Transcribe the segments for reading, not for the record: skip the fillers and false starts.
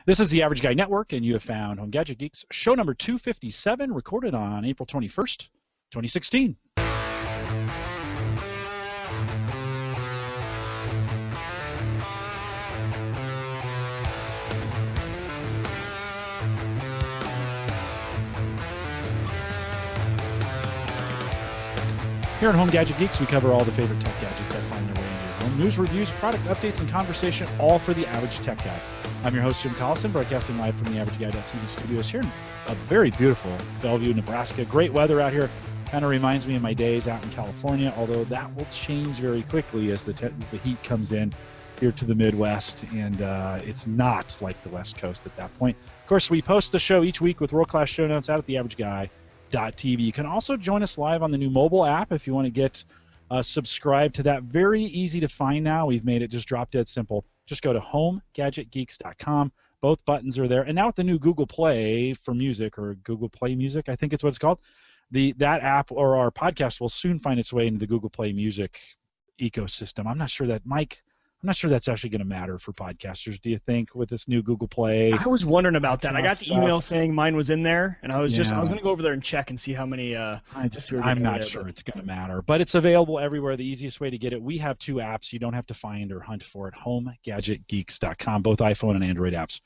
This is the Average Guy Network, and you have found Home Gadget Geeks, show number 257, recorded on April 21st, 2016. Here at Home Gadget Geeks, we cover all the favorite tech gadgets that find their way into your home. News, reviews, product updates, and conversation, all for the average tech guy. I'm your host, Jim Collison, broadcasting live from the AverageGuy.tv studios here in a very beautiful Bellevue, Nebraska. Great weather out here. Kind of reminds me of my days out in California, although that will change very quickly as the heat comes in here to the Midwest, and it's not like the West Coast at that point. Of course, we post the show each week with world-class show notes out at the AverageGuy.tv. You can also join us live on the new mobile app if you want to get subscribed to that. Very easy to find now. We've made it just drop dead simple. Just go to homegadgetgeeks.com. Both buttons are there. And now with the new Google Play for Music, or Google Play Music, I think it's what it's called, that app or our podcast will soon find its way into the Google Play Music ecosystem. I'm not sure that, Mike, I'm not sure that's actually going to matter for podcasters. Do you think, with this new Google Play? I was wondering about that. I got the email saying mine was in there, and I was going to go over there and check and see how many. I'm not sure it's going to matter, but it's available everywhere. The easiest way to get it, we have two apps. You don't have to find or hunt for it. HomeGadgetGeeks.com. Both iPhone and Android apps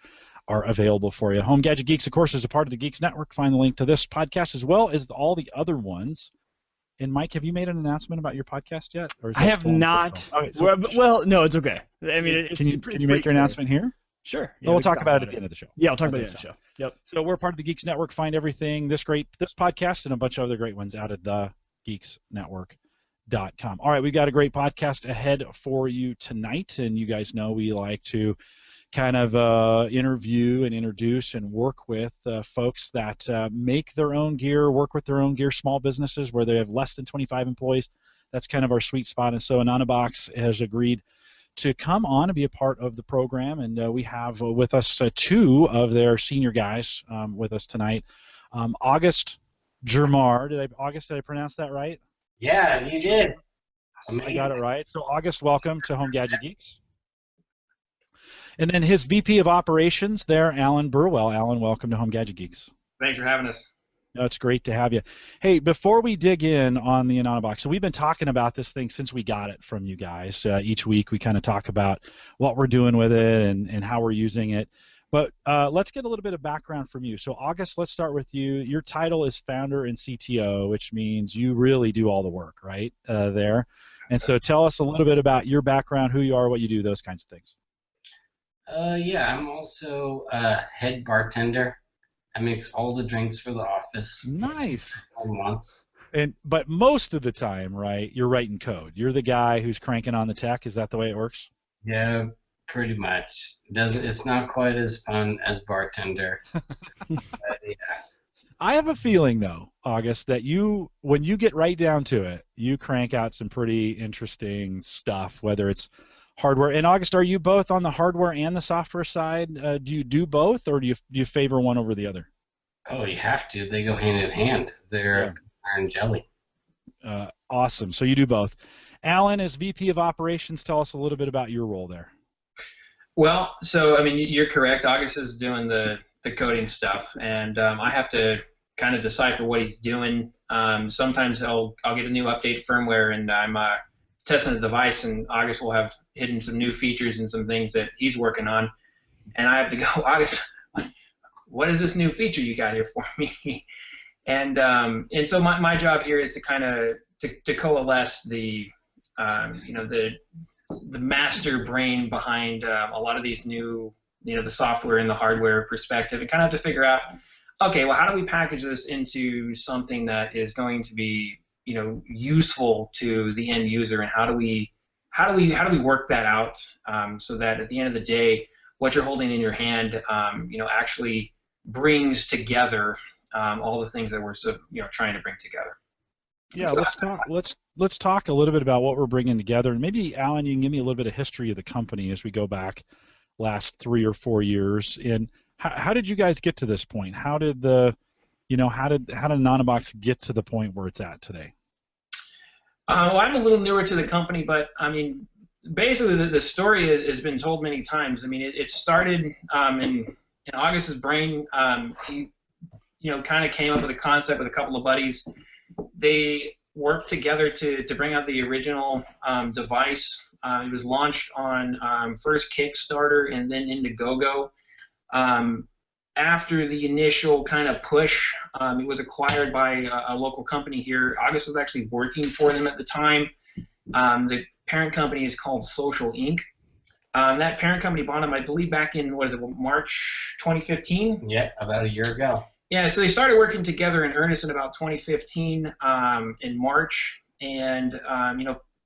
are available for you. Home Gadget Geeks, of course, is a part of the Geeks Network. Find the link to this podcast as well as all the other ones. And Mike, have you made an announcement about your podcast yet? Or is I have not. Okay, so well, no, it's okay. I mean, can you make your announcement here? Sure. Yeah, we'll talk about it at the end of the show. Yeah, I'll talk about it at the end of the show. Yep. So we're part of the Geeks Network. Find everything, this podcast and a bunch of other great ones out at thegeeksnetwork.com. All right, we've got a great podcast ahead for you tonight, and you guys know we like to kind of interview and introduce and work with folks that make their own gear, work with their own gear, small businesses where they have less than 25 employees. That's kind of our sweet spot. And so Anonabox has agreed to come on and be a part of the program. And we have with us two of their senior guys with us tonight. August Germar. Did I pronounce that right? Yeah, you did. I got it right. So August, welcome to Home Gadget Geeks. And then his VP of Operations there, Alan Burwell. Alan, welcome to Home Gadget Geeks. Thanks for having us. No, it's great to have you. Hey, before we dig in on the Anonabox, so we've been talking about this thing since we got it from you guys. Each week we kind of talk about what we're doing with it and how we're using it. But let's get a little bit of background from you. So August, let's start with you. Your title is founder and CTO, which means you really do all the work, right, there. And so tell us a little bit about your background, who you are, what you do, those kinds of things. Yeah, I'm also a head bartender. I mix all the drinks for the office. Nice. Once. But most of the time, right, you're writing code. You're the guy who's cranking on the tech. Is that the way it works? Yeah, pretty much. It's not quite as fun as bartender. But, yeah. I have a feeling, though, August, that when you get right down to it, you crank out some pretty interesting stuff, whether it's hardware. And August, are you both on the hardware and the software side? Do you do both, or do you favor one over the other? Oh, you have to. They go hand in hand. They're iron jelly. Awesome. So you do both. Alan, as VP of Operations, tell us a little bit about your role there. Well, so I mean, you're correct. August is doing the coding stuff, and I have to kind of decipher what he's doing. Sometimes I'll get a new update firmware, and I'm testing the device, and August will have hidden some new features and some things that he's working on, and I have to go, August, what is this new feature you got here for me? And so my job here is to kind of to coalesce the master brain behind a lot of these new, the software and the hardware perspective, and kind of have to figure out, okay, well, how do we package this into something that is going to be useful to the end user, and how do we work that out so that at the end of the day, what you're holding in your hand, actually brings together all the things that we're trying to bring together. Yeah, let's talk a little bit about what we're bringing together, and maybe Alan, you can give me a little bit of history of the company as we go back last 3 or 4 years, and how did you guys get to this point? How did Anonabox get to the point where it's at today? Well, I'm a little newer to the company, but I mean, basically the story has been told many times. I mean, it started in in August's brain. He, kind of came up with a concept with a couple of buddies. They worked together to bring out the original device. It was launched on first Kickstarter and then Indiegogo. After the initial kind of push, it was acquired by a local company here. August was actually working for them at the time. The parent company is called Social Inc. That parent company bought them, I believe, back in, March 2015? Yeah, about a year ago. Yeah, so they started working together in earnest in about 2015 in March, and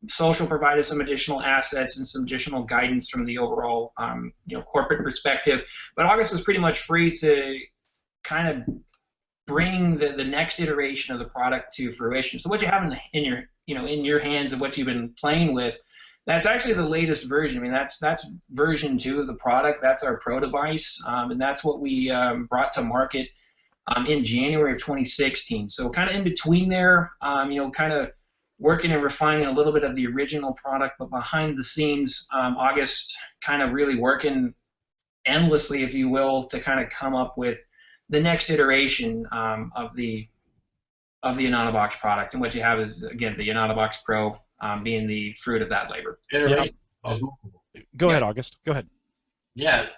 Social provided some additional assets and some additional guidance from the overall corporate perspective. But August was pretty much free to kind of bring the next iteration of the product to fruition. So what you have in your hands of what you've been playing with, that's actually the latest version. I mean, that's version 2 of the product. That's our pro device, and that's what we brought to market in January of 2016. So kind of in between there, kind of working and refining a little bit of the original product, but behind the scenes, August kind of really working endlessly, if you will, to kind of come up with the next iteration of the Anonabox product. And what you have is, again, the Anonabox Pro being the fruit of that labor. Iteration. Go ahead, August. Go ahead. Yeah,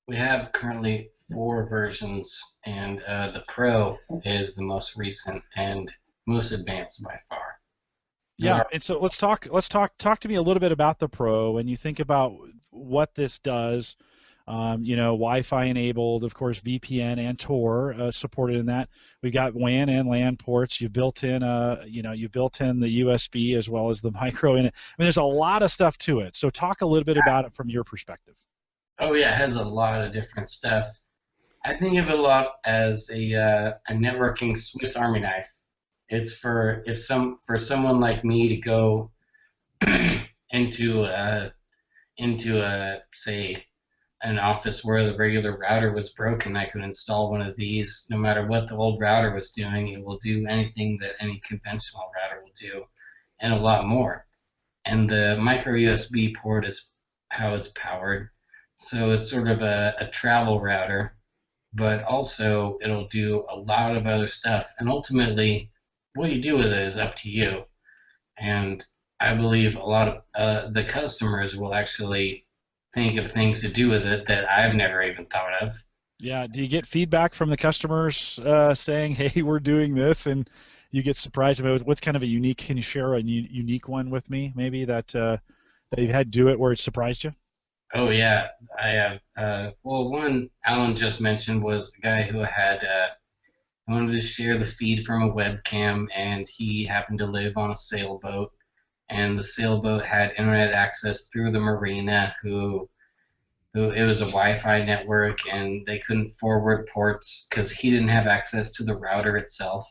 we have currently 4 versions, and the Pro is the most recent and most advanced by far. Yeah, and so let's talk to me a little bit about the Pro. When you think about what this does, Wi-Fi enabled, of course, VPN and Tor supported in that. We've got WAN and LAN ports. You've built in the USB as well as the micro in it. I mean, there's a lot of stuff to it. So talk a little bit about it from your perspective. Oh yeah, it has a lot of different stuff. I think of it a lot as a networking Swiss Army knife. It's for someone like me to go into say an office where the regular router was broken. I could install one of these. No matter what the old router was doing, it will do anything that any conventional router will do, and a lot more. And the micro USB port is how it's powered. So it's sort of a travel router, but also it'll do a lot of other stuff. And ultimately, what you do with it is up to you. And I believe a lot of the customers will actually think of things to do with it that I've never even thought of. Yeah. Do you get feedback from the customers saying, "Hey, we're doing this," and you get surprised about what's kind of a unique? Can you share a unique one with me, maybe that you've had do it where it surprised you? Oh yeah, I have. Well, one Alan just mentioned was a guy who had wanted to share the feed from a webcam, and he happened to live on a sailboat, and the sailboat had internet access through the marina. Who it was a Wi-Fi network, and they couldn't forward ports because he didn't have access to the router itself.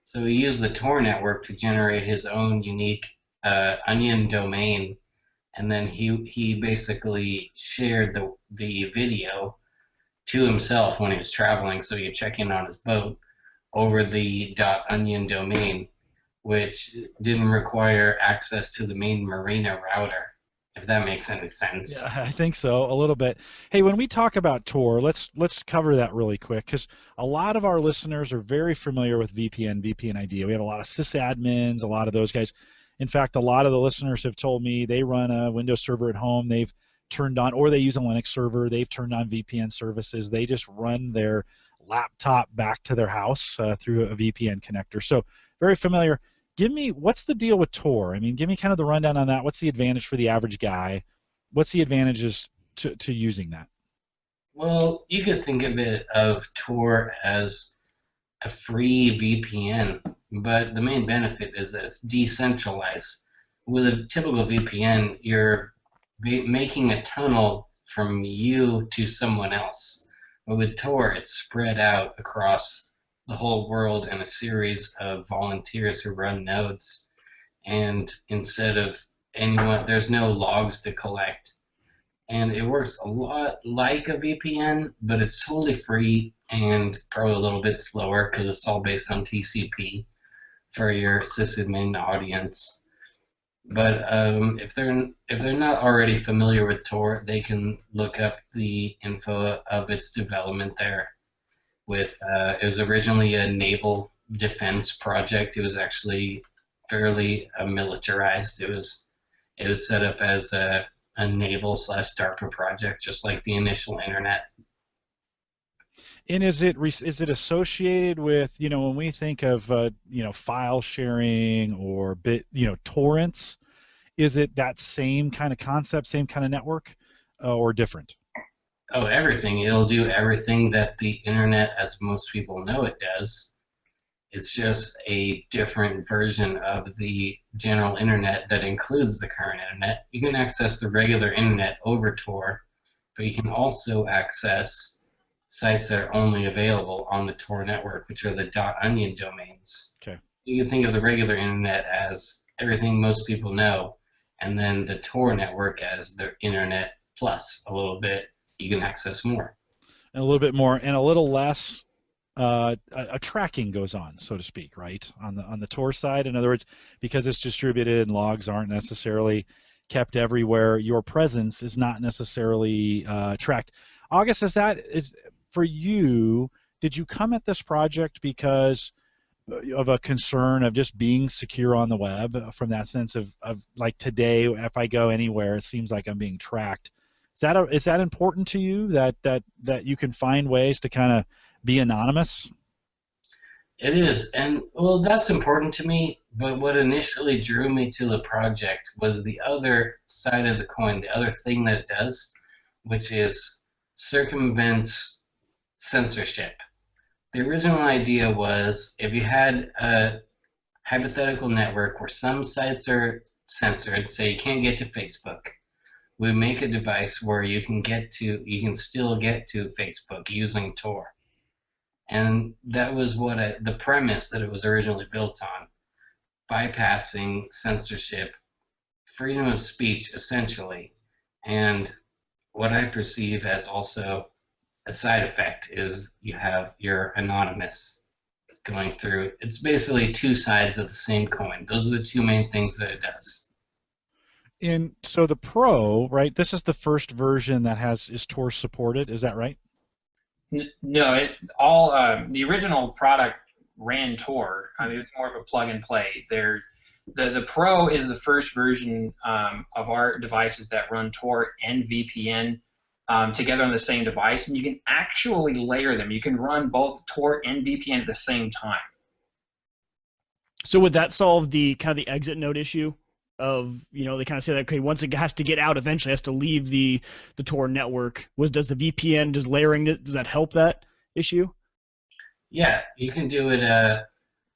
So he used the Tor network to generate his own unique onion domain. And then he basically shared the video to himself when he was traveling, so you check in on his boat over the .onion domain, which didn't require access to the main marina router, if that makes any sense. Yeah, I think so, a little bit. Hey, when we talk about Tor, let's cover that really quick, because a lot of our listeners are very familiar with VPN ID. We have a lot of sysadmins, a lot of those guys. In fact, a lot of the listeners have told me they run a Windows server at home. They've turned on, or they use a Linux server. They've turned on VPN services. They just run their laptop back to their house through a VPN connector. So very familiar. What's the deal with Tor? I mean, give me kind of the rundown on that. What's the advantage for the average guy? What's the advantages to using that? Well, you could think of Tor as a free VPN, but the main benefit is that it's decentralized. With a typical VPN, you're making a tunnel from you to someone else. But with Tor, it's spread out across the whole world in a series of volunteers who run nodes. And instead of anyone, there's no logs to collect. And it works a lot like a VPN, but it's totally free and probably a little bit slower because it's all based on TCP for your sysadmin audience. But if they're not already familiar with Tor, they can look up the info of its development there. It was originally a naval defense project. It was actually fairly militarized. It was set up as a naval / DARPA project, just like the initial internet. And is it associated with, when we think of file sharing or torrents, is it that same kind of concept, same kind of network, or different? Oh, everything. It'll do everything that the internet, as most people know it, does. It's just a different version of the general internet that includes the current internet. You can access the regular internet over Tor, but you can also access sites that are only available on the Tor network, which are the .onion domains. Okay. You can think of the regular internet as everything most people know, and then the Tor network as the internet plus a little bit. You can access more. And a little bit more, and a little less. A tracking goes on, so to speak, right? On the Tor side, in other words, because it's distributed and logs aren't necessarily kept everywhere, your presence is not necessarily tracked. August, is for you? Did you come at this project because of a concern of just being secure on the web, from that sense of like today, if I go anywhere, it seems like I'm being tracked? Is that important to you, that you can find ways to kind of be anonymous? It is, and well, that's important to me. But what initially drew me to the project was the other side of the coin, the other thing that it does, which is circumvents censorship. The original idea was if you had a hypothetical network where some sites are censored, say you can't get to Facebook, we make a device where you can still get to Facebook using Tor. And that was the premise that it was originally built on, bypassing censorship, freedom of speech, essentially. And what I perceive as also a side effect is you have your anonymous going through. It's basically two sides of the same coin. Those are the two main things that it does. And so the Pro, right? This is the first version that is Tor supported. Is that right? No, the original product ran Tor. I mean, it was more of a plug and play. The Pro is the first version of our devices that run Tor and VPN together on the same device, and you can actually layer them. You can run both Tor and VPN at the same time. So would that solve the kind of the exit node issue? Of, they kind of say that, okay, once it has to get out, eventually it has to leave the Tor network. Does the VPN, does layering it, does that help that issue? Yeah, you can do it.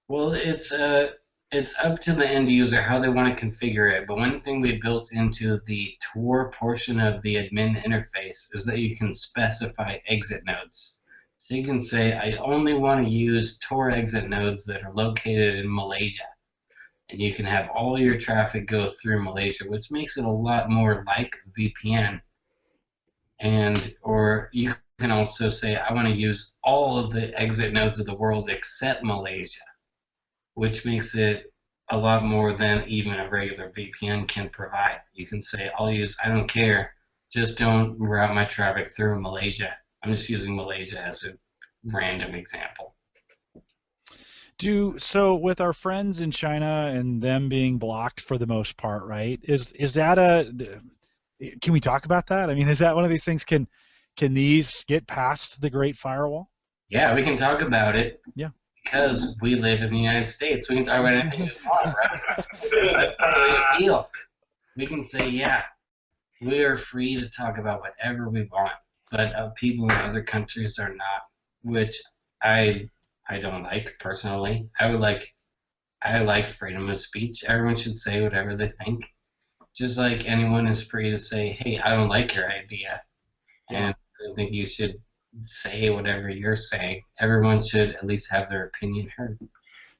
Well, it's up to the end user how they want to configure it. But one thing we built into the Tor portion of the admin interface is that you can specify exit nodes. So you can say, I only want to use Tor exit nodes that are located in Malaysia. And you can have all your traffic go through Malaysia, which makes it a lot more like VPN. Or you can also say, I want to use all of the exit nodes of the world except Malaysia, which makes it a lot more than even a regular VPN can provide. You can say, I don't care, just don't route my traffic through Malaysia. I'm just using Malaysia as a random example. So with our friends in China and them being blocked for the most part, right? Is that can we talk about that? I mean, is that one of these things? Can these get past the Great Firewall? Yeah, we can talk about it. Yeah. Because we live in the United States, we can talk about anything we want, right? That's part of the appeal. We can say, yeah, we are free to talk about whatever we want, but people in other countries are not, which I don't like personally. I like freedom of speech. Everyone should say whatever they think. Just like anyone is free to say, hey, I don't like your idea. And I think you should say whatever you're saying. Everyone should at least have their opinion heard.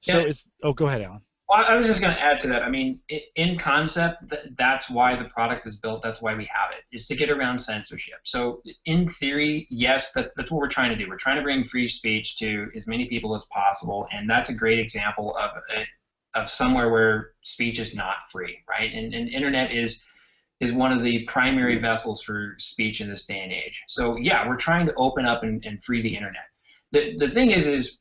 So go ahead, Alan. Well, I was just going to add to that. I mean, in concept, that's why the product is built. That's why we have it, is to get around censorship. So in theory, yes, that's what we're trying to do. We're trying to bring free speech to as many people as possible, and that's a great example of somewhere where speech is not free, right? And internet is one of the primary vessels for speech in this day and age. So yeah, we're trying to open up and free the internet. The thing is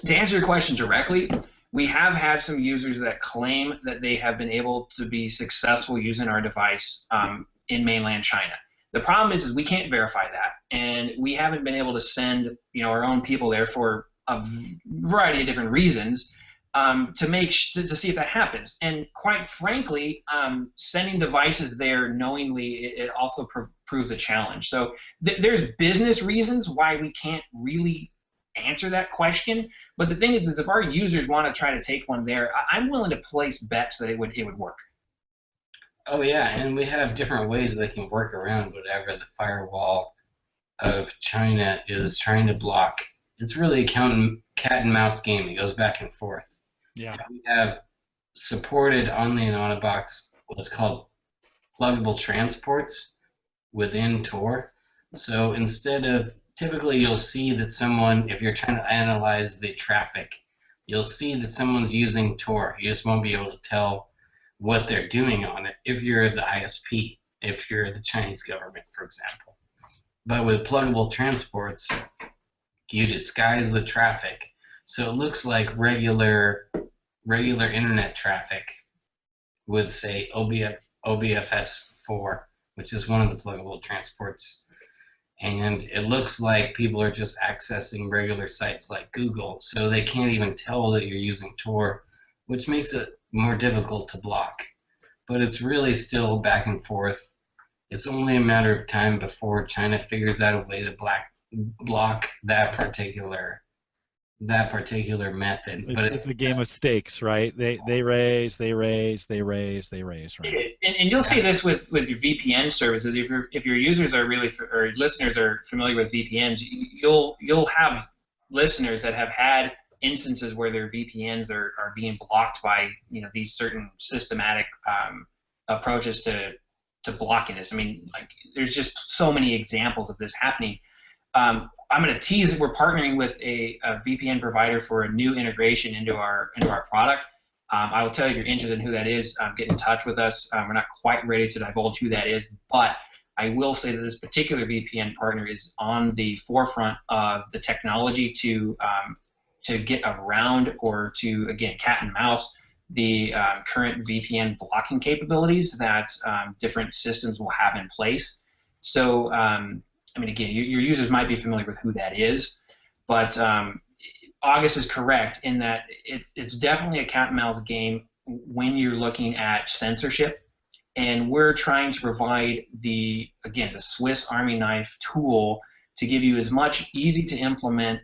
to answer your question directly, we have had some users that claim that they have been able to be successful using our device in mainland China. The problem is we can't verify that, and we haven't been able to send our own people there for a variety of different reasons to see if that happens. And quite frankly, sending devices there knowingly, it also proves a challenge. So there's business reasons why we can't really answer that question. But the thing is if our users want to try to take one there, I'm willing to place bets that it would work. Oh yeah, and we have different ways they can work around whatever the firewall of China is trying to block. It's really a cat and mouse game. It goes back and forth. Yeah. We have supported on the Anonabox what's called pluggable transports within Tor. So instead of, typically you'll see that someone, if you're trying to analyze the traffic, you'll see that someone's using Tor. You just won't be able to tell what they're doing on it if you're the ISP, if you're the Chinese government, for example. But with pluggable transports, you disguise the traffic so it looks like regular internet traffic with, say, OBFS4, which is one of the pluggable transports. And it looks like people are just accessing regular sites like Google, so they can't even tell that you're using Tor, which makes it more difficult to block. But it's really still back and forth. It's only a matter of time before China figures out a way to block that particular method. But it's a game of stakes, right? They raise, right? It is. And you'll see this with your VPN services. If your users are really, or listeners are familiar with VPNs, you'll have listeners that have had instances where their VPNs are being blocked by these certain systematic approaches to blocking this. I mean, like, there's just so many examples of this happening. I'm going to tease that we're partnering with a VPN provider for a new integration into our product. I will tell you if you're interested in who that is. Get in touch with us. We're not quite ready to divulge who that is, but I will say that this particular VPN partner is on the forefront of the technology to get around, or to, again, cat and mouse, the current VPN blocking capabilities that different systems will have in place. So, I mean, again, your users might be familiar with who that is, but August is correct in that it's definitely a cat and mouse game when you're looking at censorship, and we're trying to provide the Swiss Army knife tool to give you as much easy to implement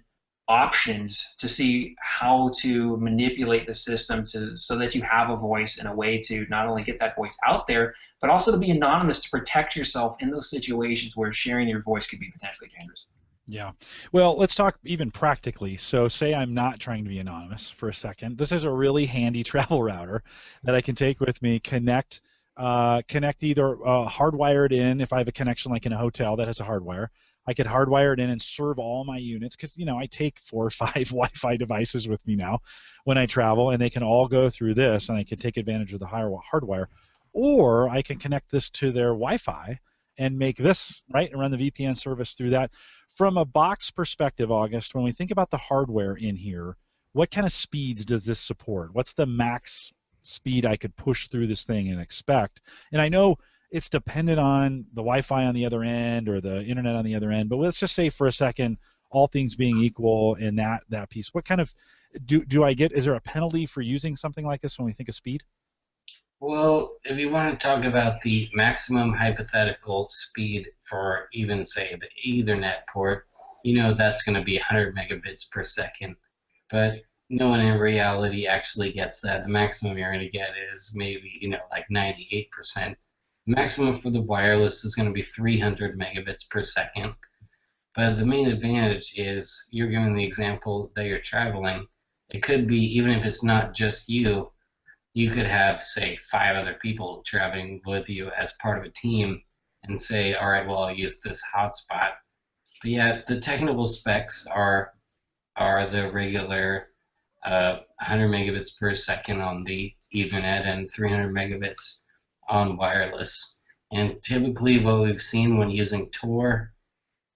options to see how to manipulate the system so that you have a voice and a way to not only get that voice out there, but also to be anonymous, to protect yourself in those situations where sharing your voice could be potentially dangerous. Yeah. Well, let's talk even practically. So say I'm not trying to be anonymous for a second. This is a really handy travel router that I can take with me, connect either hardwired in if I have a connection like in a hotel that has a hardwire. I could hardwire it in and serve all my units because, I take 4 or 5 Wi-Fi devices with me now when I travel, and they can all go through this, and I can take advantage of the hardwire. Or I can connect this to their Wi-Fi and make this, right, and run the VPN service through that. From a box perspective, August, when we think about the hardware in here, what kind of speeds does this support? What's the max speed I could push through this thing and expect? And I know it's dependent on the Wi-Fi on the other end or the internet on the other end, but let's just say for a second, all things being equal in that piece, what kind of do I get? Is there a penalty for using something like this when we think of speed? Well, if you want to talk about the maximum hypothetical speed for even, say, the Ethernet port, that's going to be 100 megabits per second. But no one in reality actually gets that. The maximum you're going to get is maybe, like 98%. The maximum for the wireless is going to be 300 megabits per second. But the main advantage is you're giving the example that you're traveling. It could be, even if it's not just you, you could have, say, 5 other people traveling with you as part of a team and say, all right, well, I'll use this hotspot. But yeah, the technical specs are the regular 100 megabits per second on the Ethernet and 300 megabits on wireless. And typically what we've seen when using Tor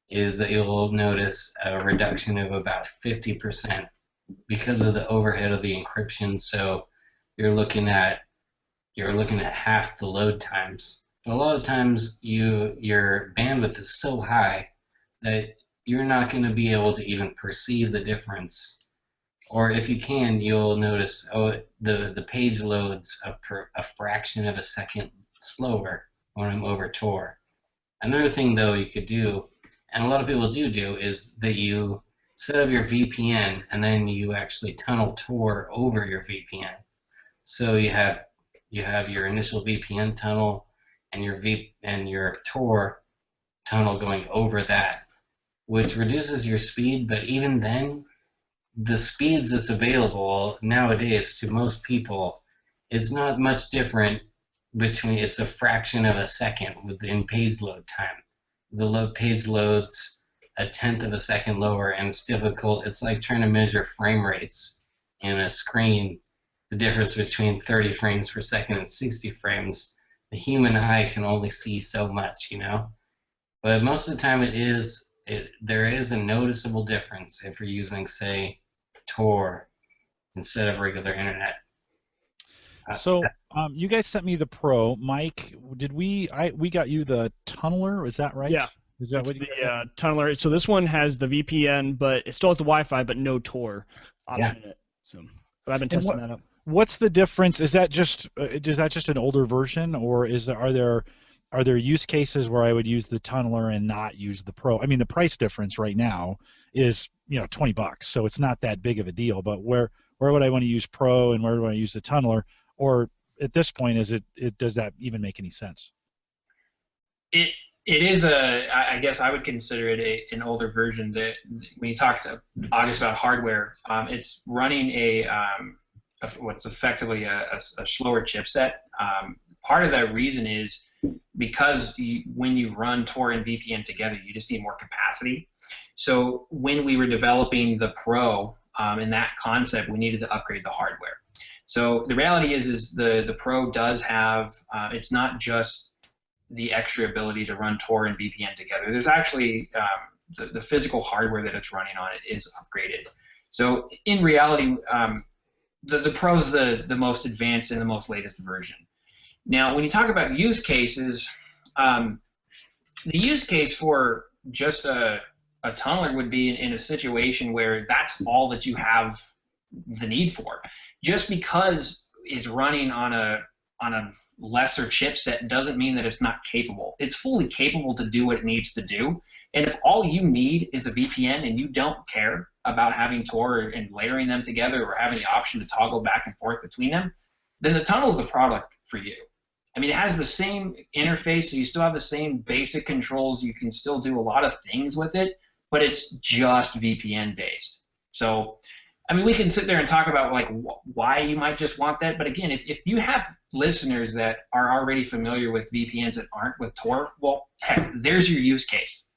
is that you'll notice a reduction of about 50% because of the overhead of the encryption. So you're looking at half the load times. But a lot of times your bandwidth is so high that you're not going to be able to even perceive the difference. Or if you can, you'll notice, the page loads a fraction of a second slower when I'm over Tor. Another thing, though, you could do, and a lot of people do, is that you set up your VPN and then you actually tunnel Tor over your VPN. So you have your initial VPN tunnel and your Tor tunnel going over that, which reduces your speed, but even then, the speeds that's available nowadays to most people is not much different it's a fraction of a second within page load time. The page loads a tenth of a second lower, and it's difficult. It's like trying to measure frame rates in a screen, the difference between 30 frames per second and 60 frames. The human eye can only see so much, But most of the time there is a noticeable difference if you're using, say, Tor instead of regular internet. So you guys sent me the Pro. Mike, we got you the tunneler, is that right? Yeah. Is that It's what the tunneler. So this one has the VPN, but it still has the Wi-Fi, but no Tor option in it. So, but I've been testing that out. What's the difference? Is that just an older version, or are there use cases where I would use the tunneler and not use the Pro? I mean, the price difference right now is $20, so it's not that big of a deal. But where would I want to use Pro and where do I want to use the tunneler? Or at this point, does that even make any sense? It is I guess I would consider it an older version. That when you talk to August about hardware, it's running what's effectively a slower chipset. Part of that reason is because when you run Tor and VPN together, you just need more capacity. So when we were developing the Pro, in that concept, we needed to upgrade the hardware. So the reality is the Pro does have, it's not just the extra ability to run Tor and VPN together. There's actually the physical hardware that it's running on it is upgraded. So in reality, the Pro is the most advanced and the most latest version. Now, when you talk about use cases, the use case for just a tunneler would be in a situation where that's all that you have the need for. Just because it's running on a lesser chipset doesn't mean that it's not capable. It's fully capable to do what it needs to do. And if all you need is a VPN and you don't care about having Tor and layering them together or having the option to toggle back and forth between them, then the tunnel is the product for you. I mean, it has the same interface, so you still have the same basic controls. You can still do a lot of things with it, but it's just VPN based. So, I mean, we can sit there and talk about like why you might just want that. But again, if you have listeners that are already familiar with VPNs that aren't with Tor, well, heck, there's your use case.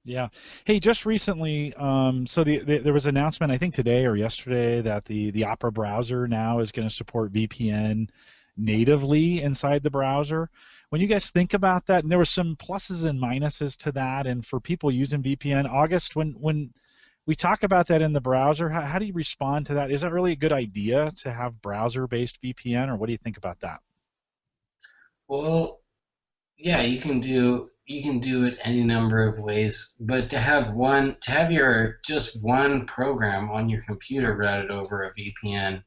Yeah. Hey, just recently, so there was an announcement, I think today or yesterday, that the Opera browser now is going to support VPN natively inside the browser. When you guys think about that, and there were some pluses and minuses to that, and for people using VPN, August, when we talk about that in the browser, how do you respond to that? Is that really a good idea to have browser-based VPN, or what do you think about that? Well, yeah, you can do it any number of ways, but to have your just one program on your computer routed over a VPN,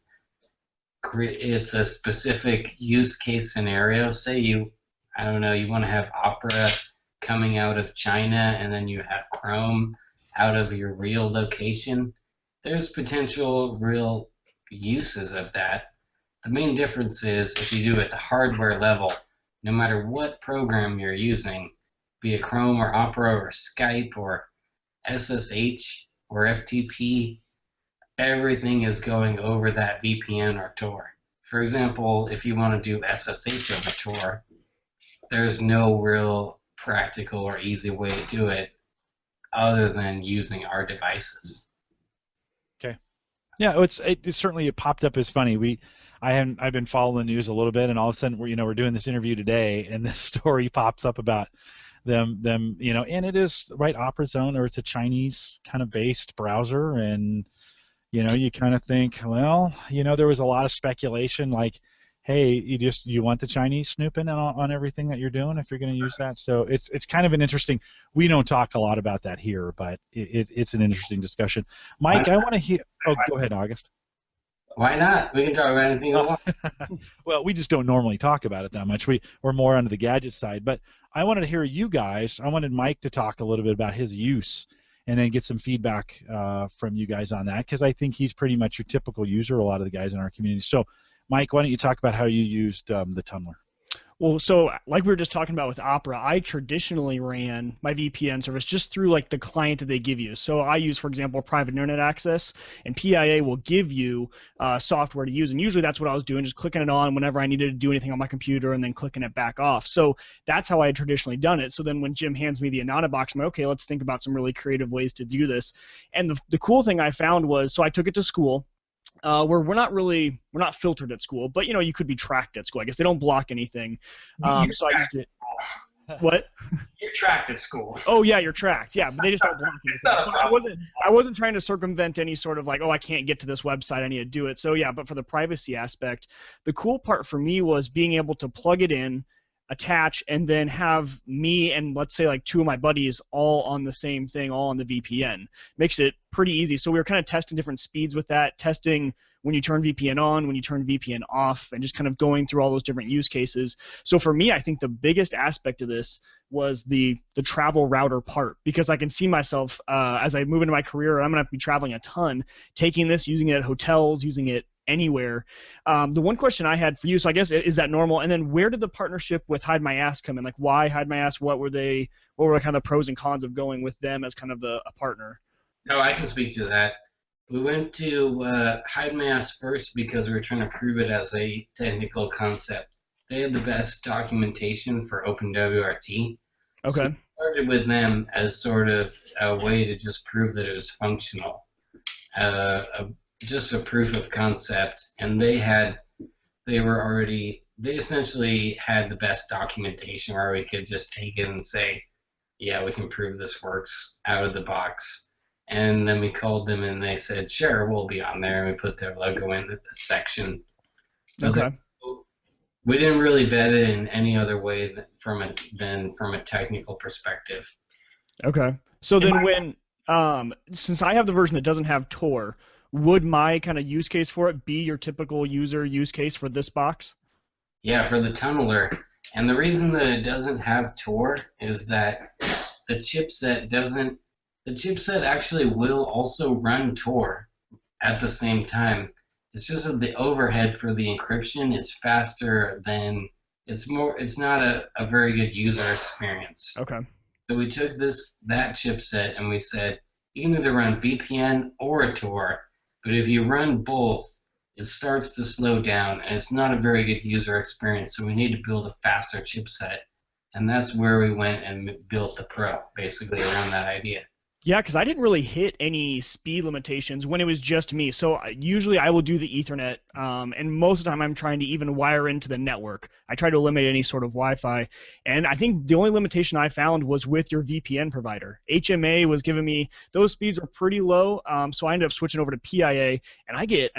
it's a specific use case scenario. Say you want to have Opera coming out of China and then you have Chrome out of your real location. There's potential real uses of that. The main difference is if you do it at the hardware level, no matter what program you're using, be it Chrome or Opera or Skype or SSH or FTP, everything is going over that VPN or Tor. For example, if you want to do SSH over Tor, there's no real practical or easy way to do it other than using our devices. Okay. Yeah, it certainly it popped up as funny. I've been following the news a little bit, and all of a sudden we're doing this interview today, and this story pops up about them and it is right Opera Zone, or it's a Chinese kind of based browser, and you kind of think, well, there was a lot of speculation like, hey, you want the Chinese snooping on everything that you're doing if you're going to use that. So it's kind of an interesting. We don't talk a lot about that here, but it's an interesting discussion. Mike, I want to hear. Oh, go ahead, August. Why not? We can talk about anything we want. Well, we just don't normally talk about it that much. We're more onto the gadget side. But I wanted to hear you guys. I wanted Mike to talk a little bit about his use and then get some feedback from you guys on that, because I think he's pretty much your typical user, a lot of the guys in our community. So, Mike, why don't you talk about how you used the tunneler? Well, so like we were just talking about with Opera, I traditionally ran my VPN service just through like the client that they give you. So I use, for example, private internet access, and PIA will give you software to use, and usually that's what I was doing, just clicking it on whenever I needed to do anything on my computer and then clicking it back off. So that's how I had traditionally done it. So then when Jim hands me the Ananda Box, I'm like, okay, let's think about some really creative ways to do this. And the cool thing I found was, so I took it to school. Where we're not filtered at school, but you could be tracked at school. I guess they don't block anything. So I used it. What? You're tracked at school. Oh yeah, you're tracked. Yeah, but they just don't block anything. I wasn't trying to circumvent any sort of like, oh, I can't get to this website, I need to do it. So yeah, but for the privacy aspect, the cool part for me was being able to plug it in, attach, and then have me and let's say like two of my buddies all on the same thing, all on the VPN. Makes it pretty easy. So we were kind of testing different speeds with that, testing when you turn VPN on, when you turn VPN off, and just kind of going through all those different use cases. So for me, I think the biggest aspect of this was the travel router part, because I can see myself as I move into my career, I'm going to be traveling a ton, taking this, using it at hotels, using it anywhere. The one question I had for you, so I guess, is that normal? And then where did the partnership with Hide My Ass come in? Like, why Hide My Ass? What were kind of the pros and cons of going with them as kind of a partner? No, I can speak to that. We went to Hide My Ass first because we were trying to prove it as a technical concept. They had the best documentation for OpenWRT. Okay. So we started with them as sort of a way to just prove that it was functional. Just a proof of concept, and they essentially had the best documentation where we could just take it and say, yeah, we can prove this works out of the box. And then we called them and they said, sure, we'll be on there, and we put their logo in the section. Okay. We didn't really vet it in any other way than from a technical perspective. Okay. So then since I have the version that doesn't have Tor, would my kind of use case for it be your typical user use case for this box? Yeah, for the tunneler. And the reason that it doesn't have Tor is that the chipset actually will also run Tor at the same time. It's just that the overhead for the encryption is faster than it's not a very good user experience. Okay. So we took that chipset and we said, you can either run VPN or a Tor, but if you run both, it starts to slow down, and it's not a very good user experience, so we need to build a faster chipset. And that's where we went and built the Pro, basically around that idea. Yeah, because I didn't really hit any speed limitations when it was just me. So usually I will do the Ethernet, and most of the time I'm trying to even wire into the network. I try to eliminate any sort of Wi-Fi, and I think the only limitation I found was with your VPN provider. HMA was giving me, those speeds were pretty low, so I ended up switching over to PIA, and I get,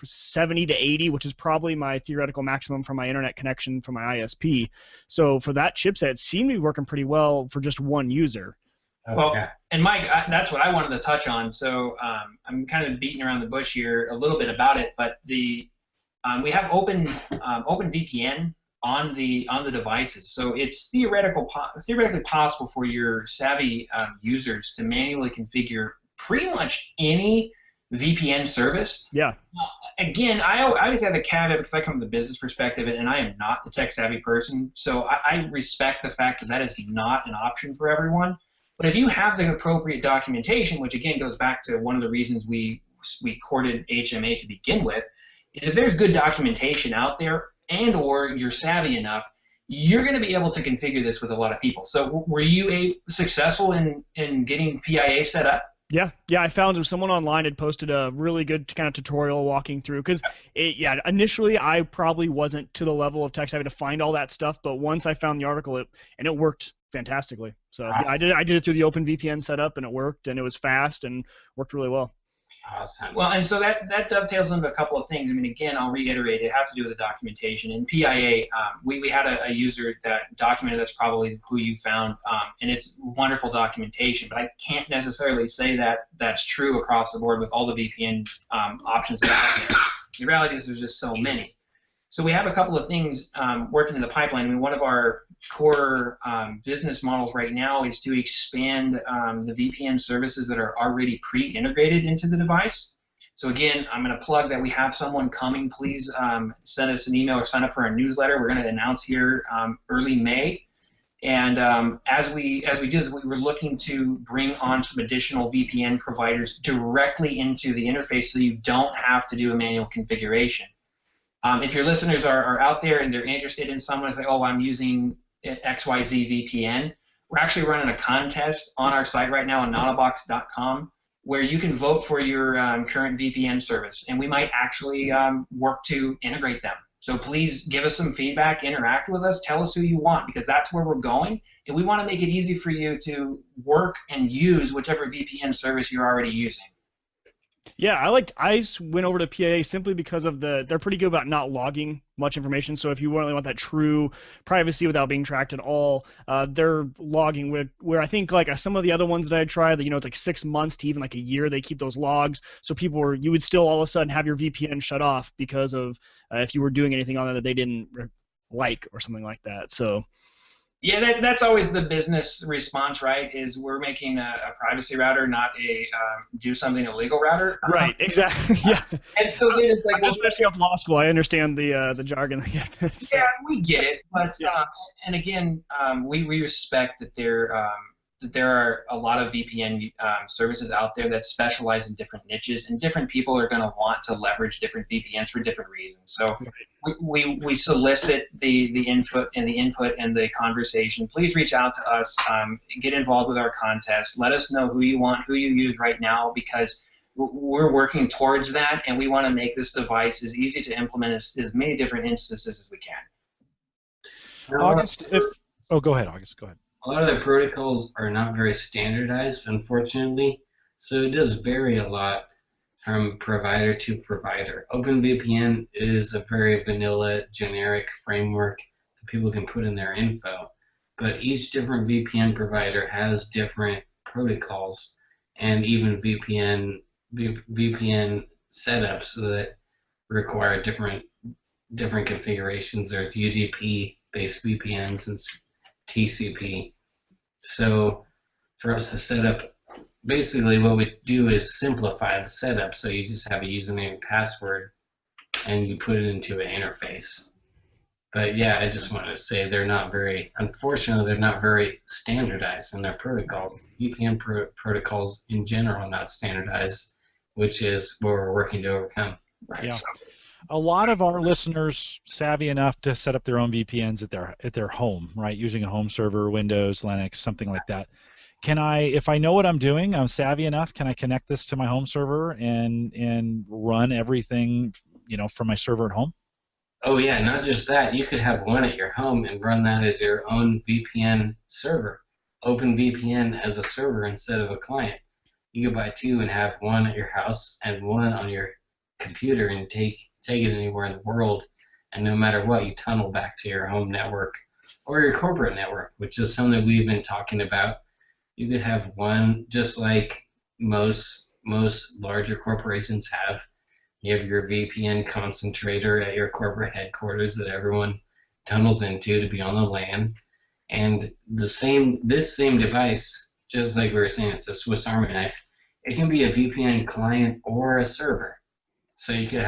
70 to 80, which is probably my theoretical maximum for my internet connection for my ISP. So for that chipset, it seemed to be working pretty well for just one user. Well, and Mike, that's what I wanted to touch on. So I'm kind of beating around the bush here a little bit about it, but we have OpenVPN on the devices, so it's theoretically possible for your savvy users to manually configure pretty much any VPN service. Yeah. Again, I always have the caveat because I come from the business perspective, and I am not the tech savvy person, so I respect the fact that is not an option for everyone. But if you have the appropriate documentation, which again goes back to one of the reasons we courted HMA to begin with, is if there's good documentation out there and or you're savvy enough, you're going to be able to configure this with a lot of people. So were you successful in getting PIA set up? Yeah, I found someone online had posted a really good kind of tutorial walking through because initially I probably wasn't to the level of tech savvy to find all that stuff, but once I found the article, it worked fantastically. So yeah, I did it through the OpenVPN setup and it worked and it was fast and worked really well. Awesome. Well, and so that dovetails into a couple of things. I mean, again, I'll reiterate, it has to do with the documentation. In PIA, we had a user that documented, that's probably who you found, and it's wonderful documentation, but I can't necessarily say that that's true across the board with all the VPN options that are out there. The reality is there's just so many. So we have a couple of things working in the pipeline. I mean, one of our core business models right now is to expand the VPN services that are already pre-integrated into the device. So again, I'm going to plug that we have someone coming. Please send us an email or sign up for our newsletter. We're going to announce here early May. And as we do this, we were looking to bring on some additional VPN providers directly into the interface so you don't have to do a manual configuration. If your listeners are out there and they're interested in someone who's like, oh, I'm using XYZ VPN, we're actually running a contest on our site right now, Anonabox.com, where you can vote for your current VPN service, and we might actually work to integrate them. So please give us some feedback, interact with us, tell us who you want, because that's where we're going, and we want to make it easy for you to work and use whichever VPN service you're already using. Yeah, I went over to PAA simply because of they're pretty good about not logging much information. So if you really want that true privacy without being tracked at all, they're logging where I think like some of the other ones that I tried, that it's like 6 months to even like a year, they keep those logs. So you would still all of a sudden have your VPN shut off because of if you were doing anything on it that they didn't like or something like that. So. Yeah, that's always the business response, right? Is we're making a privacy router, not a do something illegal router. Right, exactly. Yeah. And so then it's like, well, especially up law school, I understand the jargon. Yeah, we get it, but and again, we respect that there are a lot of VPN services out there that specialize in different niches, and different people are going to want to leverage different VPNs for different reasons. So we solicit the input and the conversation. Please reach out to us, get involved with our contest. Let us know who you want, who you use right now, because we're working towards that, and we want to make this device as easy to implement as many different instances as we can. August, go ahead, August. Go ahead. A lot of the protocols are not very standardized, unfortunately, so it does vary a lot from provider to provider. OpenVPN is a very vanilla, generic framework that people can put in their info, but each different VPN provider has different protocols and even VPN setups that require different configurations. There's UDP-based VPNs and TCP. So for us to set up, basically what we do is simplify the setup. So you just have a username and password and you put it into an interface. But yeah, I just want to say unfortunately, they're not very standardized in their protocols. VPN protocols in general are not standardized, which is what we're working to overcome. Right. Yeah. A lot of our listeners savvy enough to set up their own VPNs at their home, right? Using a home server, Windows, Linux, something like that. If I know what I'm doing, I'm savvy enough, can I connect this to my home server and run everything, from my server at home? Oh yeah, not just that. You could have one at your home and run that as your own VPN server. OpenVPN as a server instead of a client. You could buy two and have one at your house and one on your computer and take it anywhere in the world, and no matter what, you tunnel back to your home network or your corporate network, which is something we've been talking about. You could have one, just like most larger corporations have. You have your VPN concentrator at your corporate headquarters that everyone tunnels into to be on the LAN, and this same device, just like we were saying, it's a Swiss Army knife. It can be a VPN client or a server. So you could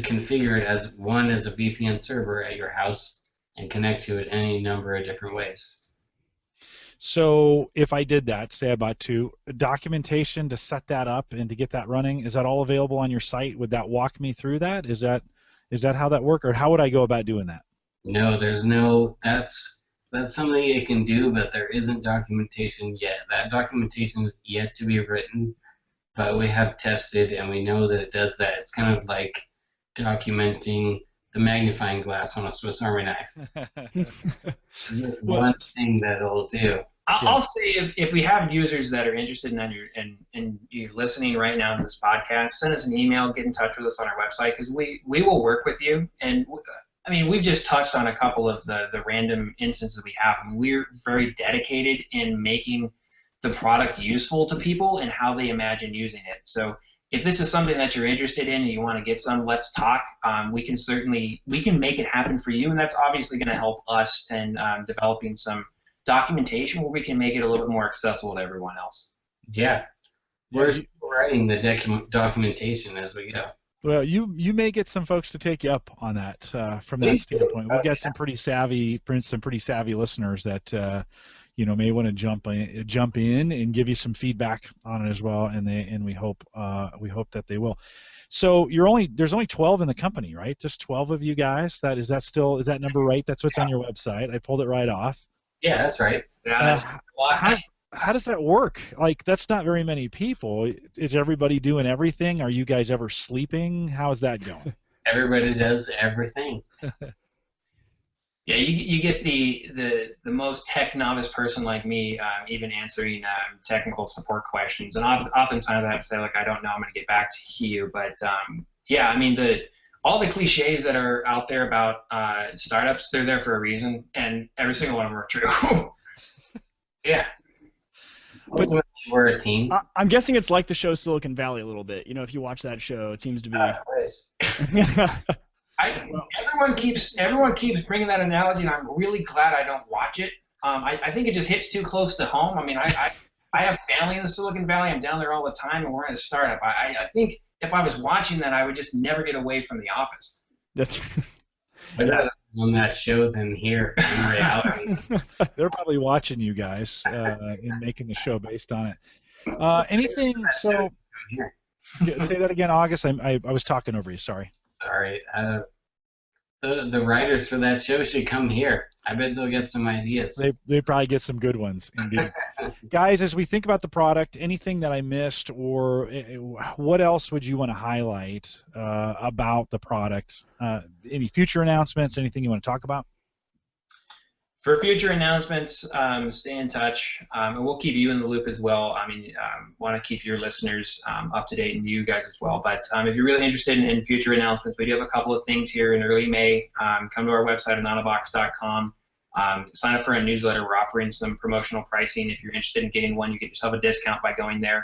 configure it as a VPN server at your house and connect to it any number of different ways. So if I did that, say I bought two, documentation to set that up and to get that running, is that all available on your site? Would that walk me through that? Is that how that works, or how would I go about doing that? No, that's something it can do, but there isn't documentation yet. That documentation is yet to be written, but we have tested and we know that it does that. It's kind of like documenting the magnifying glass on a Swiss Army knife. It's just one thing that it'll do. I'll say if we have users that are interested in that and you're listening right now to this podcast, send us an email, get in touch with us on our website, because we will work with you. And I mean, we've just touched on a couple of the random instances we have. I mean, we're very dedicated in making the product useful to people and how they imagine using it. So if this is something that you're interested in and you want to get some, let's talk. We can make it happen for you, and that's obviously going to help us in developing some documentation where we can make it a little bit more accessible to everyone else. Yeah, we're writing the documentation as we go. Well, you may get some folks to take you up on that from that standpoint. We've got some pretty savvy listeners that may want to jump in and give you some feedback on it as well, and we hope that they will. So there's only 12 in the company, right? Just 12 of you guys. Is that number right? That's what's on your website. I pulled it right off. Yeah, that's right. How does that work? Like, that's not very many people. Is everybody doing everything? Are you guys ever sleeping? How is that going? Everybody does everything. Yeah, you get the most tech novice person like me even answering technical support questions, and oftentimes I have to say, like, I don't know, I'm going to get back to you. But yeah, I mean, all the cliches that are out there about startups, they're there for a reason, and every single one of them are true. Yeah. Ultimately, we're a team. I'm guessing it's like the show Silicon Valley a little bit. If you watch that show, it seems to be. Everyone keeps bringing that analogy, and I'm really glad I don't watch it. I think it just hits too close to home. I mean, I have family in the Silicon Valley. I'm down there all the time, and we're in a startup. I think if I was watching that, I would just never get away from the office. That's better on that show than here in reality. They're probably watching you guys and making the show based on it. Anything? So say that again, August. I was talking over you. Sorry. Sorry. The writers for that show should come here. I bet they'll get some ideas. They probably get some good ones, indeed. Guys, as we think about the product, anything that I missed, or what else would you want to highlight about the product? Any future announcements? Anything you want to talk about? For future announcements, stay in touch, and we'll keep you in the loop as well. I mean, want to keep your listeners up to date, and you guys as well. But if you're really interested in future announcements, we do have a couple of things here in early May. Come to our website, Anonabox.com. Sign up for a newsletter. We're offering some promotional pricing. If you're interested in getting one, you get yourself a discount by going there.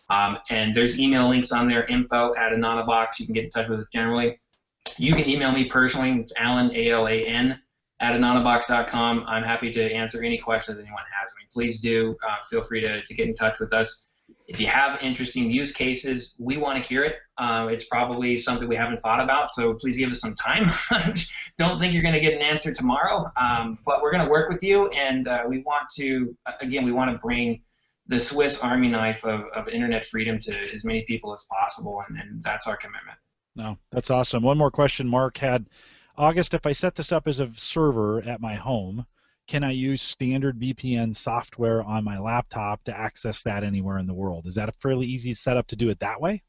And there's email links on there, info@Anonabox. You can get in touch with us generally. You can email me personally. It's Alan, ALAN, @Anonabox.com. I'm happy to answer any questions anyone has. I mean, please do feel free to get in touch with us. If you have interesting use cases, we want to hear it. It's probably something we haven't thought about, so please give us some time. Don't think you're going to get an answer tomorrow, but we're going to work with you, and we want to bring the Swiss Army knife of internet freedom to as many people as possible, and that's our commitment. No, that's awesome. One more question Mark had. August, if I set this up as a server at my home, can I use standard VPN software on my laptop to access that anywhere in the world? Is that a fairly easy setup to do it that way?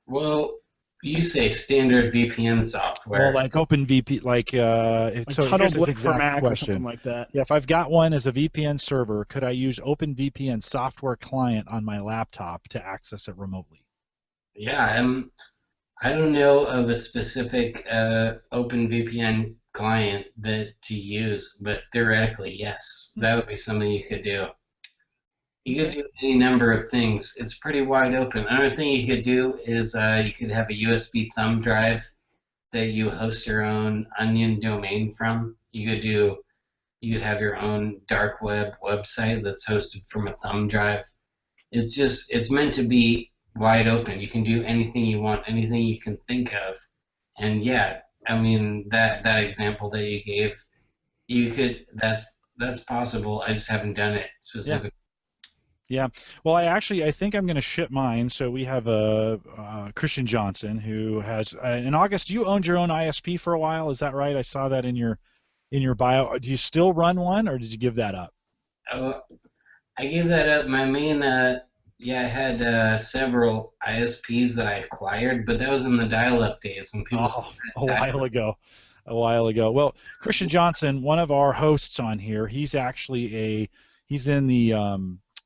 Well, you say standard VPN software. Well, like OpenVPN, so here's this exact Mac question. Or something like that. Yeah, if I've got one as a VPN server, could I use OpenVPN software client on my laptop to access it remotely? Yeah, I don't know of a specific OpenVPN client to use, but theoretically, yes, that would be something you could do. You could do any number of things. It's pretty wide open. Another thing you could do is you could have a USB thumb drive that you host your own Onion domain from. You could have your own dark web website that's hosted from a thumb drive. It's meant to be wide open. You can do anything you want, anything you can think of. And yeah, I mean that example that you gave, that's possible. I just haven't done it specifically. Yeah. Well, I think I'm going to ship mine. So we have Christian Johnson who has in August. You owned your own ISP for a while. Is that right? I saw that in your in your bio. Do you still run one, or did you give that up? Oh, I gave that up. My main, yeah, I had several ISPs that I acquired, but that was in the dial-up days when people still Oh, a had while ago. A while ago. Well, Christian Johnson, one of our hosts on here, he's actually he's in the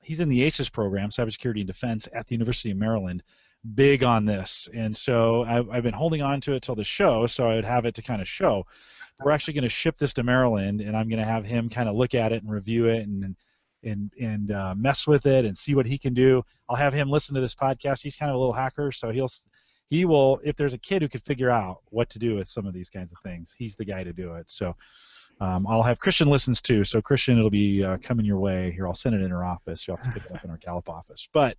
ACES program, Cybersecurity and Defense, at the University of Maryland, big on this. And so I've been holding on to it till the show, so I would have it to kind of show. We're actually going to ship this to Maryland, and I'm going to have him kind of look at it and review it and mess with it and see what he can do. I'll have him listen to this podcast. He's kind of a little hacker, so he will, if there's a kid who could figure out what to do with some of these kinds of things, he's the guy to do it. So I'll have Christian listens too. So Christian, it'll be coming your way here. I'll send it in our office. You'll have to pick it up in our Gallup office. But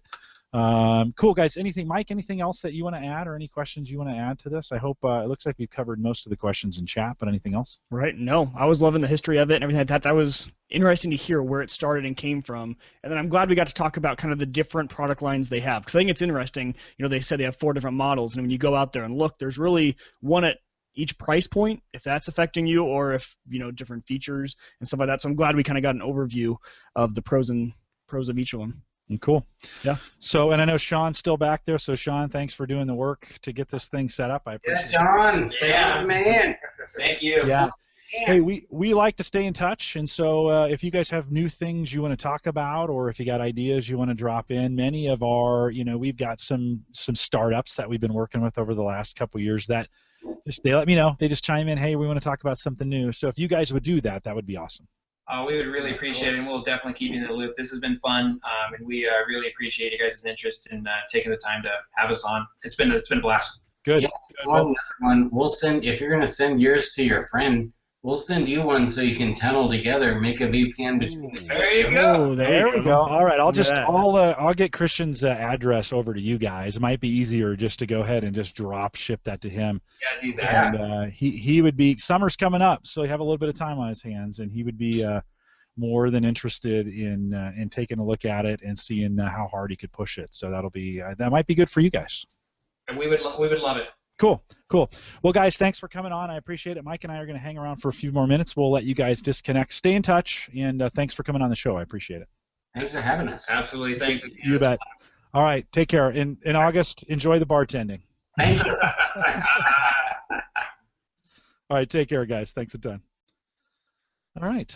cool, guys. Mike, anything else that you want to add, or any questions you want to add to this? I hope it looks like we've covered most of the questions in chat, but anything else? Right. No, I was loving the history of it and everything like that. That was interesting to hear where it started and came from. And then I'm glad we got to talk about kind of the different product lines they have, because I think it's interesting. You know, they said they have 4 different models, and when you go out there and look, there's really one at each price point, if that's affecting you, or if, you know, different features and stuff like that. So I'm glad we kind of got an overview of the pros of each one. Cool. Yeah. So, and I know Sean's still back there. So, Sean, thanks for doing the work to get this thing set up. I appreciate it. John. Yeah. Sean's man. Thank you. Yeah. Hey, we like to stay in touch, and so if you guys have new things you want to talk about, or if you got ideas you want to drop in, many of our, you know, we've got some startups that we've been working with over the last couple of years that they let me know. They just chime in, hey, we want to talk about something new. So if you guys would do that, that would be awesome. We would really appreciate it, and we'll definitely keep you in the loop. This has been fun, and we really appreciate you guys' interest in taking the time to have us on. It's been a blast. Good. Yeah, one. We'll send, if you're going to send yours to your friend, we'll send you one so you can tunnel together, make a VPN between the two. There you go. Oh, There we go. All right, Look at that. I'll get Christian's address over to you guys. It might be easier just to go ahead and just drop ship that to him. Yeah, do that. And he would be, summer's coming up, so he have a little bit of time on his hands, and he would be more than interested in taking a look at it and seeing how hard he could push it. So that'll be that might be good for you guys. And we would love it. Cool. Well, guys, thanks for coming on. I appreciate it. Mike and I are going to hang around for a few more minutes. We'll let you guys disconnect. Stay in touch, and thanks for coming on the show. I appreciate it. Thanks for having us. Absolutely. Thanks. You bet. All right, take care. In August, enjoy the bartending. Thank you. All right, take care, guys. Thanks a ton. All right.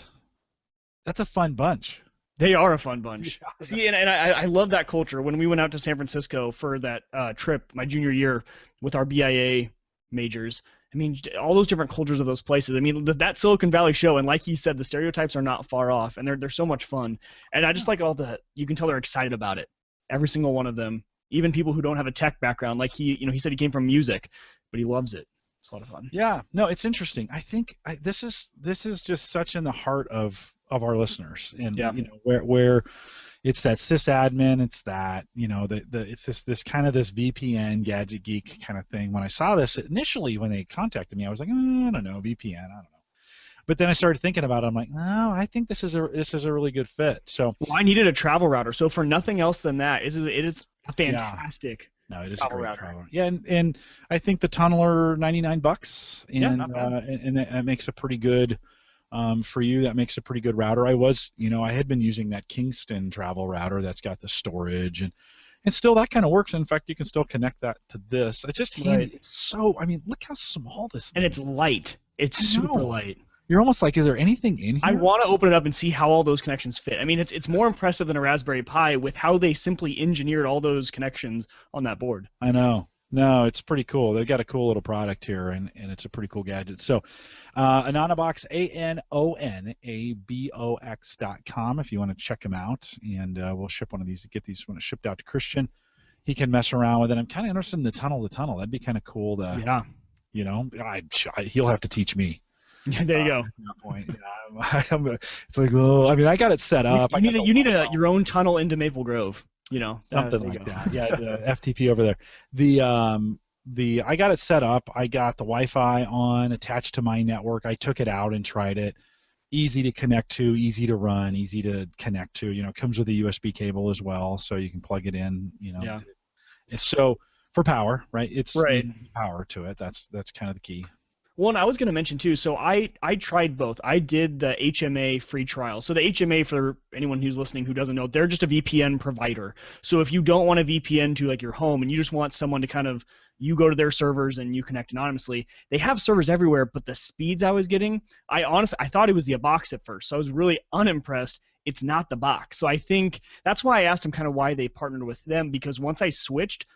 That's a fun bunch. They are a fun bunch. Yeah. See, and I love that culture. When we went out to San Francisco for that trip my junior year with our BIA majors, I mean, all those different cultures of those places. I mean, that Silicon Valley show, and like he said, the stereotypes are not far off, and they're so much fun. And I just like you can tell they're excited about it. Every single one of them, even people who don't have a tech background, like he said he came from music, but he loves it. It's a lot of fun. Yeah, no, it's interesting. I think this is just such in the heart of our listeners, and Yeah. you know where it's that sysadmin, it's that it's this kind of this VPN gadget geek kind of thing. When I saw this initially when they contacted me, I was like, I don't know, VPN, I don't know. But then I started thinking about it. I'm like, no, I think this is a really good fit. So Well, I needed a travel router, so for nothing else than that, it is a fantastic. no, it is a travel great router. traveler. Yeah, and I think the tunneler $99, and Yeah, not bad. and that makes a pretty good. For you, that makes a pretty good router. I had been using that Kingston travel router that's got the storage, and still that kind of works. In fact, you can still connect that to this. It's just handy. Right. It's so, I mean, look how small this thing And it's light. It's I know. super light. You're almost like, is there anything in here? I want to open it up and see how all those connections fit. I mean, it's more impressive than a Raspberry Pi with how they simply engineered all those connections on that board. I know. No, it's pretty cool. They've got a cool little product here, and it's a pretty cool gadget. So, Anonabox, ANONABOX.com if you want to check them out, and we'll ship one of these. Get these when it's shipped out to Christian. He can mess around with it. I'm kind of interested in the tunnel. That'd be kind of cool to, Yeah. He'll have to teach me. Yeah, there you go. At that point. It's like, oh, I mean, I got it set up. You need your own tunnel into Maple Grove. Something there you like go. that. Yeah, the FTP over there. I got it set up. I got the Wi-Fi on attached to my network. I took it out and tried it. Easy to connect to, easy to run, easy to connect to. It comes with a USB cable as well, so you can plug it in. Yeah. So for power, right? It's Right. power to it. That's kind of the key. Well, and I was going to mention too, so I tried both. I did the HMA free trial. So the HMA, for anyone who's listening who doesn't know, they're just a VPN provider. So if you don't want a VPN to like your home and you just want someone to kind of, you go to their servers and you connect anonymously, they have servers everywhere, but the speeds I was getting, I thought it was the box at first. So I was really unimpressed. It's not the box. So I think that's why I asked them kind of why they partnered with them, because once I switched,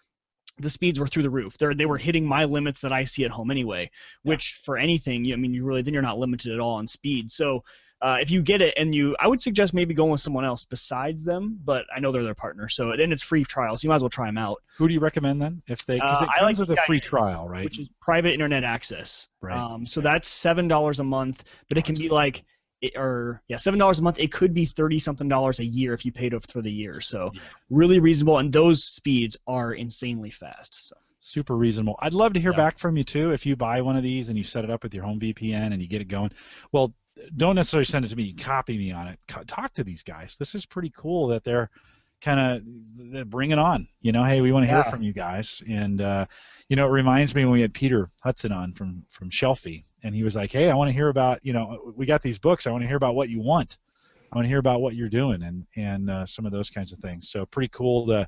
the speeds were through the roof. They were hitting my limits that I see at home anyway, which for anything, then you're not limited at all on speed. So if you get it, I would suggest maybe going with someone else besides them, but I know they're their partner. So then it's free trial, so you might as well try them out. Who do you recommend then? Because it comes with a free trial, right? Which is private internet access. Right. So that's $7 a month, but it can be like, $7 a month. It could be $30-something a year if you paid up for the year. So really reasonable, and those speeds are insanely fast. So super reasonable. I'd love to hear back from you too. If you buy one of these and you set it up with your home VPN and you get it going, well, don't necessarily send it to me. Copy me on it. Talk to these guys. This is pretty cool that they're kind of bring it on. Hey, we want to hear from you guys. And it reminds me when we had Peter Hudson on from Shelfie. And he was like, hey, I want to hear about, we got these books. I want to hear about what you want. I want to hear about what you're doing and some of those kinds of things. So pretty cool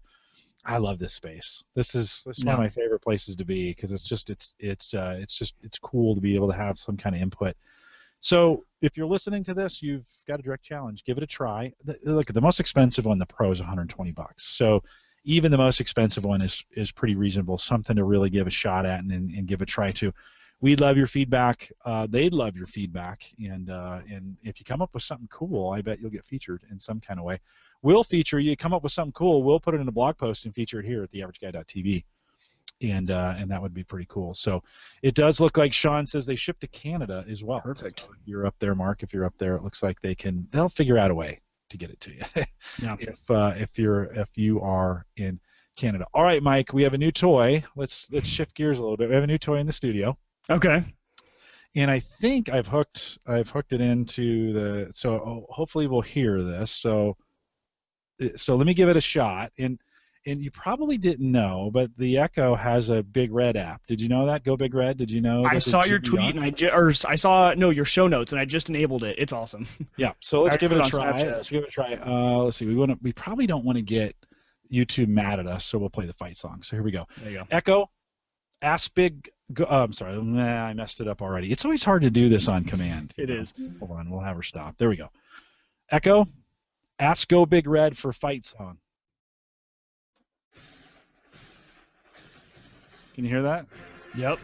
I love this space. This is one of my favorite places to be because it's cool to be able to have some kind of input. So if you're listening to this, you've got a direct challenge. Give it a try. Look, the most expensive one, the Pro, is $120. So even the most expensive one is pretty reasonable, something to really give a shot at and give a try to. We'd love your feedback. They'd love your feedback. And if you come up with something cool, I bet you'll get featured in some kind of way. We'll feature you. Come up with something cool, we'll put it in a blog post and feature it here at theaverageguy.tv. And that would be pretty cool. So it does look like Sean says they ship to Canada as well. Perfect. So if you're up there, Mark, if you're up there, it looks like they'll figure out a way to get it to you. Yeah. If you are in Canada. All right, Mike, we have a new toy. Let's shift gears a little bit. We have a new toy in the studio. Okay. And I think I've hooked it into so hopefully we'll hear this. So let me give it a shot. And you probably didn't know, but the Echo has a Big Red app. Did you know that? Go Big Red. Did you know? I saw your tweet and I saw your show notes and I just enabled it. It's awesome. Yeah. So let's give it a try. Let's give it a try. Let's see. We probably don't want to get YouTube mad at us, so we'll play the fight song. So here we go. There you go. Echo, ask Big. I'm sorry. I messed it up already. It's always hard to do this on command. It is. Hold on. We'll have her stop. There we go. Echo, ask Go Big Red for fight song. Can you hear that? Yep.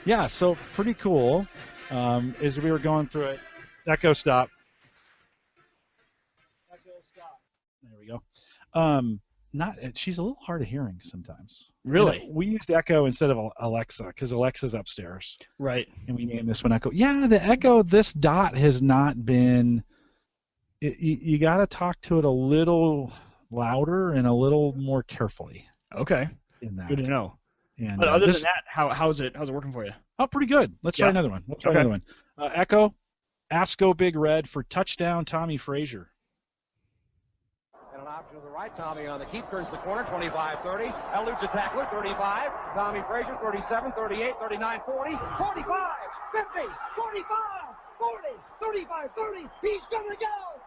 Yeah, so pretty cool. As we were going through it, Echo stop. Echo stop. There we go. She's a little hard of hearing sometimes. Really? We used Echo instead of Alexa because Alexa's upstairs. Right. And we named this one Echo. Yeah, the Echo, this dot has not been. You got to talk to it a little louder and a little more carefully. Okay. In that. Good to know. And, but other than that, how's it working for you? Oh, pretty good. Let's try another one. Echo, ask Go Big Red for touchdown Tommy Frazier. And an option to the right. Tommy on the keep, turns the corner, 25-30. Eludes a tackler, 35. Tommy Frazier, 37, 38, 39, 40, 45, 50, 45, 40, 35, 30. He's going to go.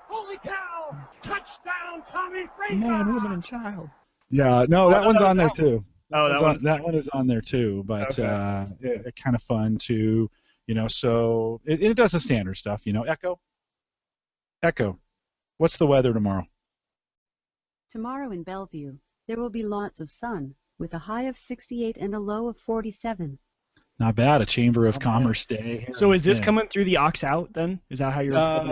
Holy cow. Touchdown, Tommy Frazier. Man, woman, and child. Yeah, no, that one's on there too. Oh, that one is on there too, but it kind of fun to, so it does the standard stuff, Echo, what's the weather tomorrow? Tomorrow in Bellevue, there will be lots of sun, with a high of 68 and a low of 47. Not bad, a Chamber of Commerce day. So is this coming through the aux out then? Is that how you're? Aux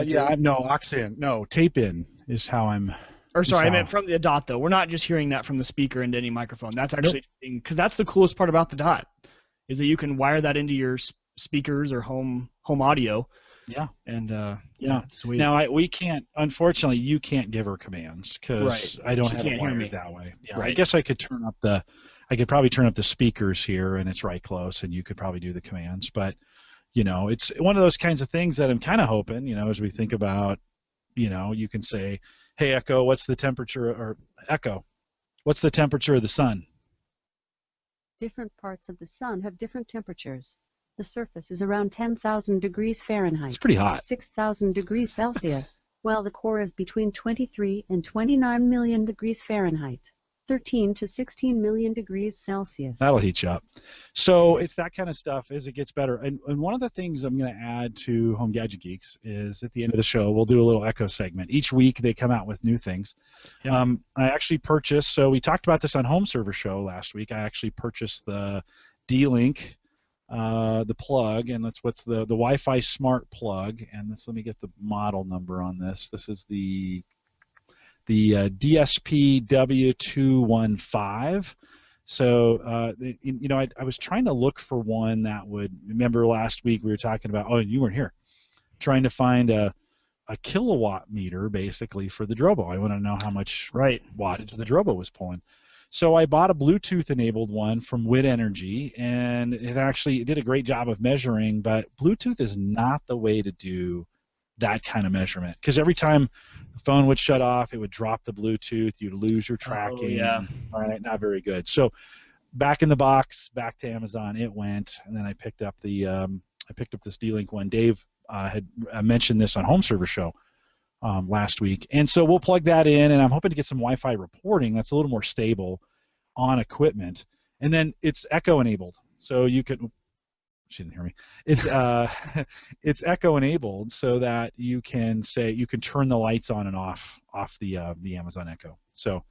in. No, tape in is how I'm. Or sorry, I meant from the dot though. We're not just hearing that from the speaker into any microphone. That's actually because that's the coolest part about the dot, is that you can wire that into your speakers or home audio. Yeah. And it's sweet. Now we can't. Unfortunately, you can't give her commands because I don't have it wired that way. Yeah. Right. I guess I could probably turn up the speakers here, and it's right close, and you could probably do the commands. But it's one of those kinds of things that I'm kind of hoping. As we think about, you can say, hey, Echo, what's the temperature, or Echo, what's the temperature of the sun? Different parts of the sun have different temperatures. The surface is around 10,000 degrees Fahrenheit. It's pretty hot. 6,000 degrees Celsius, while the core is between 23 and 29 million degrees Fahrenheit. 13 to 16 million degrees Celsius. That'll heat you up. So it's that kind of stuff as it gets better. And one of the things I'm going to add to Home Gadget Geeks is at the end of the show, we'll do a little Echo segment. Each week they come out with new things. Yeah. I actually purchased, so we talked about this on Home Server Show last week. I actually purchased the D-Link, the plug, and that's what's the Wi-Fi Smart plug. And let me get the model number on this. This is the DSP W215. So, I was trying to look for one that would, remember last week we were talking about, oh, you weren't here, trying to find a kilowatt meter basically for the Drobo. I want to know how much wattage the Drobo was pulling. So I bought a Bluetooth-enabled one from WIT Energy, and it did a great job of measuring, but Bluetooth is not the way to do that kind of measurement, because every time the phone would shut off, it would drop the Bluetooth, you'd lose your tracking. Oh, yeah. Right, not very good. So back in the box, back to Amazon it went, and then I picked up this D-Link one. Dave had mentioned this on Home Server Show last week, and so we'll plug that in, and I'm hoping to get some Wi-Fi reporting that's a little more stable on equipment, and then it's Echo enabled, so you could. She didn't hear me. It's Echo enabled, so that you can turn the lights on and off the Amazon Echo. So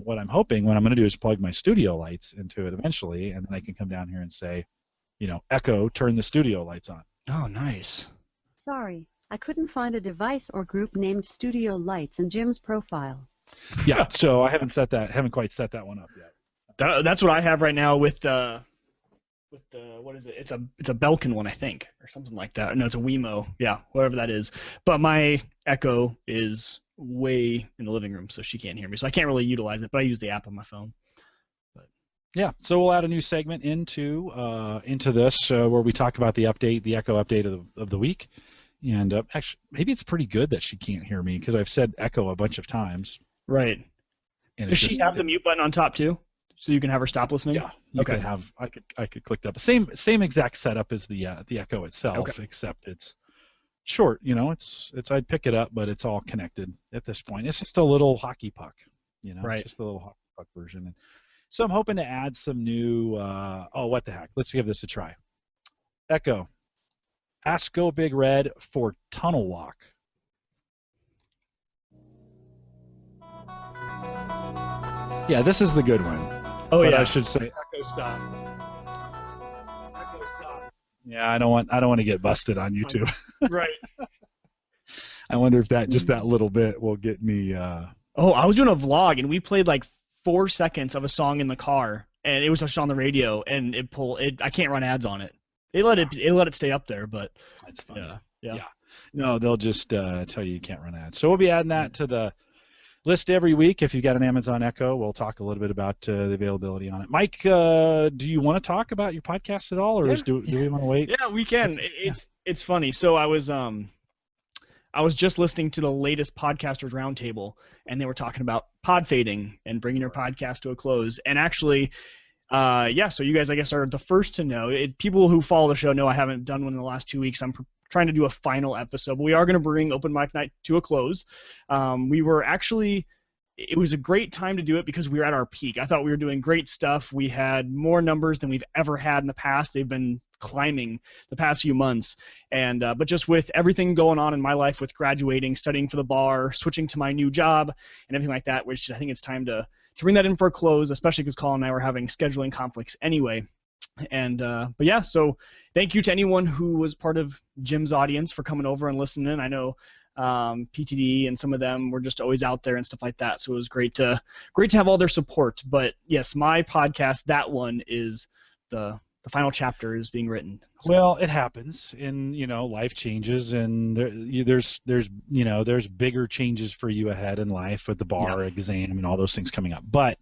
what I'm hoping, what I'm going to do is plug my studio lights into it eventually, and then I can come down here and say, Echo, turn the studio lights on. Oh, nice. Sorry, I couldn't find a device or group named Studio Lights in Jim's profile. Yeah, so I haven't quite set that one up yet. That's what I have right now with the what is it? It's a Belkin one, I think, or something like that. No, it's a Wemo. Yeah, whatever that is. But my Echo is way in the living room, so she can't hear me. So I can't really utilize it, but I use the app on my phone. Yeah, so we'll add a new segment into this where we talk about the Echo update of the week. And actually, maybe it's pretty good that she can't hear me, because I've said Echo a bunch of times. Right. And Does she have the mute button on top too, so you can have her stop listening? Yeah. I could click that. Same exact setup as the Echo itself, except it's short. It's I'd pick it up, but it's all connected at this point. It's just a little hockey puck. Right. It's just a little hockey puck version. And so I'm hoping to add some new. What the heck? Let's give this a try. Echo. Ask Go Big Red for tunnel lock. Yeah, this is the good one. Oh, but yeah. I should say Echo stop. Echo stop. Yeah, I don't want to get busted on YouTube. Right. I wonder if that little bit will get me. Oh, I was doing a vlog, and we played like 4 seconds of a song in the car, and it was just on the radio, and I can't run ads on it. They let it stay up there, but that's fine. Yeah. No, they'll just tell you can't run ads. So we'll be adding that to the list every week. If you've got an Amazon Echo, we'll talk a little bit about the availability on it. Mike, do you want to talk about your podcast at all, or do we want to wait? Yeah, we can. It's funny. So I was just listening to the latest Podcasters Roundtable, and they were talking about pod fading and bringing your podcast to a close. And actually, so you guys, I guess, are the first to know. People who follow the show know I haven't done one in the last 2 weeks. I'm trying to do a final episode, but we are going to bring Open Mic Night to a close. It was a great time to do it because we were at our peak. I thought we were doing great stuff. We had more numbers than we've ever had in the past. They've been climbing the past few months. And but just with everything going on in my life, with graduating, studying for the bar, switching to my new job, and everything like that, which I think it's time to bring that in for a close, especially because Colin and I were having scheduling conflicts anyway. And so thank you to anyone who was part of Jim's audience for coming over and listening. I know PTD and some of them were just always out there and stuff like that, so it was great to have all their support. But yes, my podcast, that one is the final chapter is being written. So. Well, it happens, and life changes, and there's bigger changes for you ahead in life with the bar exam and all those things coming up. But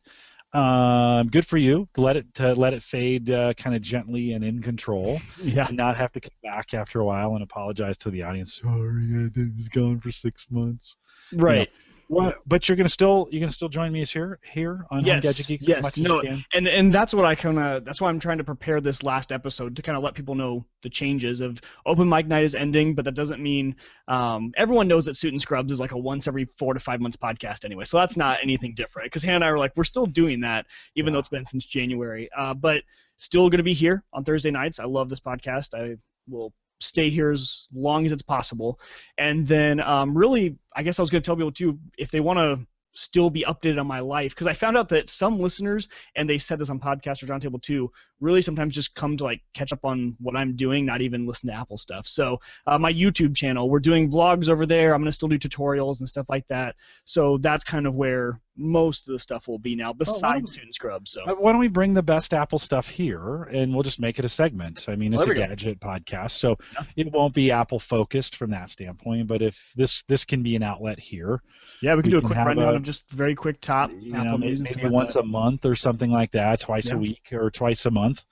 good for you to let it fade kind of gently and in control, and not have to come back after a while and apologize to the audience. Sorry, I was gone for 6 months. Right. What? But you're gonna still join me here on Home Gadget Geeks as much as you can. And that's what that's why I'm trying to prepare this last episode to kind of let people know the changes of open mic night is ending, but that doesn't mean everyone knows that Suit and Scrubs is like a once every 4 to 5 months podcast anyway, so that's not anything different. Because Hannah and I were like, we're still doing that even though it's been since January, but still going to be here on Thursday nights. I love this podcast. I will stay here as long as it's possible. And then really, I guess I was going to tell people too, if they want to still be updated on my life, because I found out that some listeners, and they said this on Podcasters Roundtable too, really sometimes just come to like catch up on what I'm doing, not even listen to Apple stuff. So my YouTube channel, we're doing vlogs over there. I'm going to still do tutorials and stuff like that. So that's kind of where most of the stuff will be now, besides Suit and Scrubs. So why don't we bring the best Apple stuff here, and we'll just make it a segment. I mean, it's a gadget podcast, so it won't be Apple focused from that standpoint. But if this can be an outlet here, we can do a quick rundown of just very quick top Apple news, maybe once a month or something like that, twice a week or twice a month.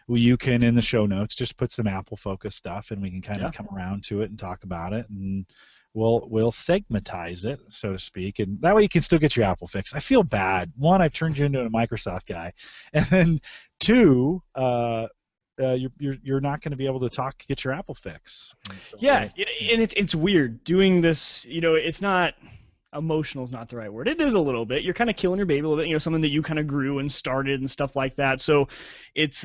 You can, in the show notes, just put some Apple focused stuff, and we can kind of come around to it and talk about it, and we'll segmentize it, so to speak, and that way you can still get your Apple fix. I feel bad. One, I've turned you into a Microsoft guy, and then two, you're not going to be able to get your Apple fix. And it's weird doing this. It's not. Emotional is not the right word. It is a little bit. You're kind of killing your baby a little bit. Something that you kind of grew and started and stuff like that. So it's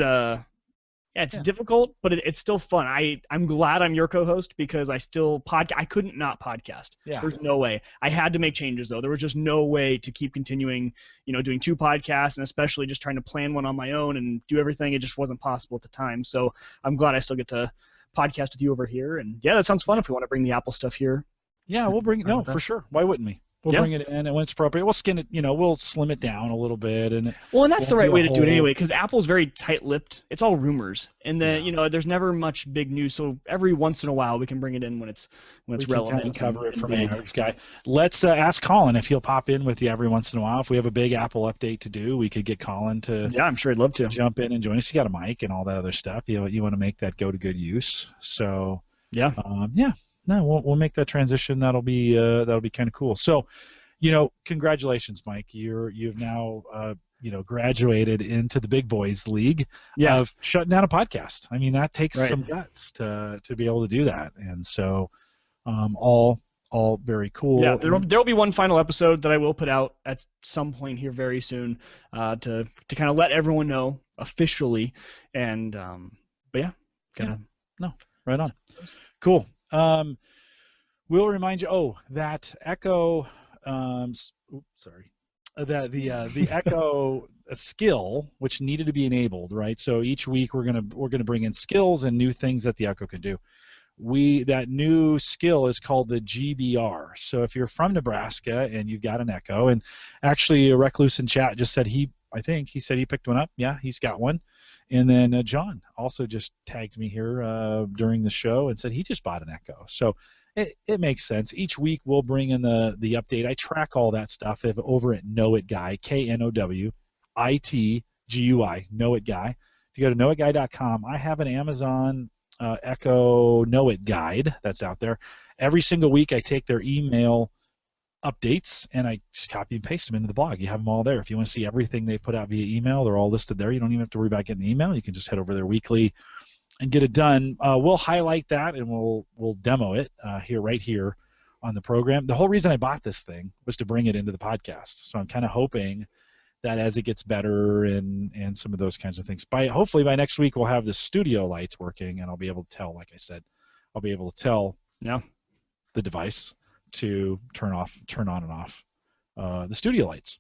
it's difficult, but it's still fun. I'm glad I'm your co-host because I still I couldn't not podcast. Yeah. There's no way. I had to make changes though. There was just no way to keep continuing, doing 2 podcasts, and especially just trying to plan one on my own and do everything. It just wasn't possible at the time. So I'm glad I still get to podcast with you over here. And that sounds fun if we want to bring the Apple stuff here. Yeah, we'll bring it. For sure. Why wouldn't we? We'll bring it in, and when it's appropriate, we'll skin it. We'll slim it down a little bit, and that's the right way to do it anyway. Because Apple's very tight-lipped. It's all rumors, and then there's never much big news. So every once in a while, we can bring it in when it's relevant. We can cover it from an average guy. Let's ask Colin if he'll pop in with you every once in a while. If we have a big Apple update to do, we could get Colin to. Yeah, I'm sure he'd love to jump in and join us. He got a mic and all that other stuff. You want to make that go to good use. So No, we'll make that transition. That'll be kind of cool. So, congratulations, Mike. You've now graduated into the big boys league of shutting down a podcast. I mean, that takes some guts to be able to do that. And so, all very cool. Yeah, there'll be one final episode that I will put out at some point here very soon to kind of let everyone know officially. And right on. Cool. We'll remind you. That Echo. The Echo skill, which needed to be enabled, right? So each week we're gonna bring in skills and new things that the Echo can do. That new skill is called the GBR. So if you're from Nebraska and you've got an Echo, and actually Recluse in chat just said he said he picked one up. Yeah, he's got one. And then John also just tagged me here during the show and said he just bought an Echo. So it makes sense. Each week we'll bring in the update. I track all that stuff over at Know It Guy, KNOWITGUI, Know It Guy. If you go to knowitguy.com, I have an Amazon Echo Know It guide that's out there. Every single week I take their email updates and I just copy and paste them into the blog. You have them all there. If you want to see everything they put out via email, they're all listed there. You don't even have to worry about getting the email. You can just head over there weekly and get it done. We'll highlight that and we'll demo it right here on the program. The whole reason I bought this thing was to bring it into the podcast. So I'm kind of hoping that as it gets better and some of those kinds of things, hopefully by next week we'll have the studio lights working and I'll be able to tell, like I said, the device to turn on and off the studio lights.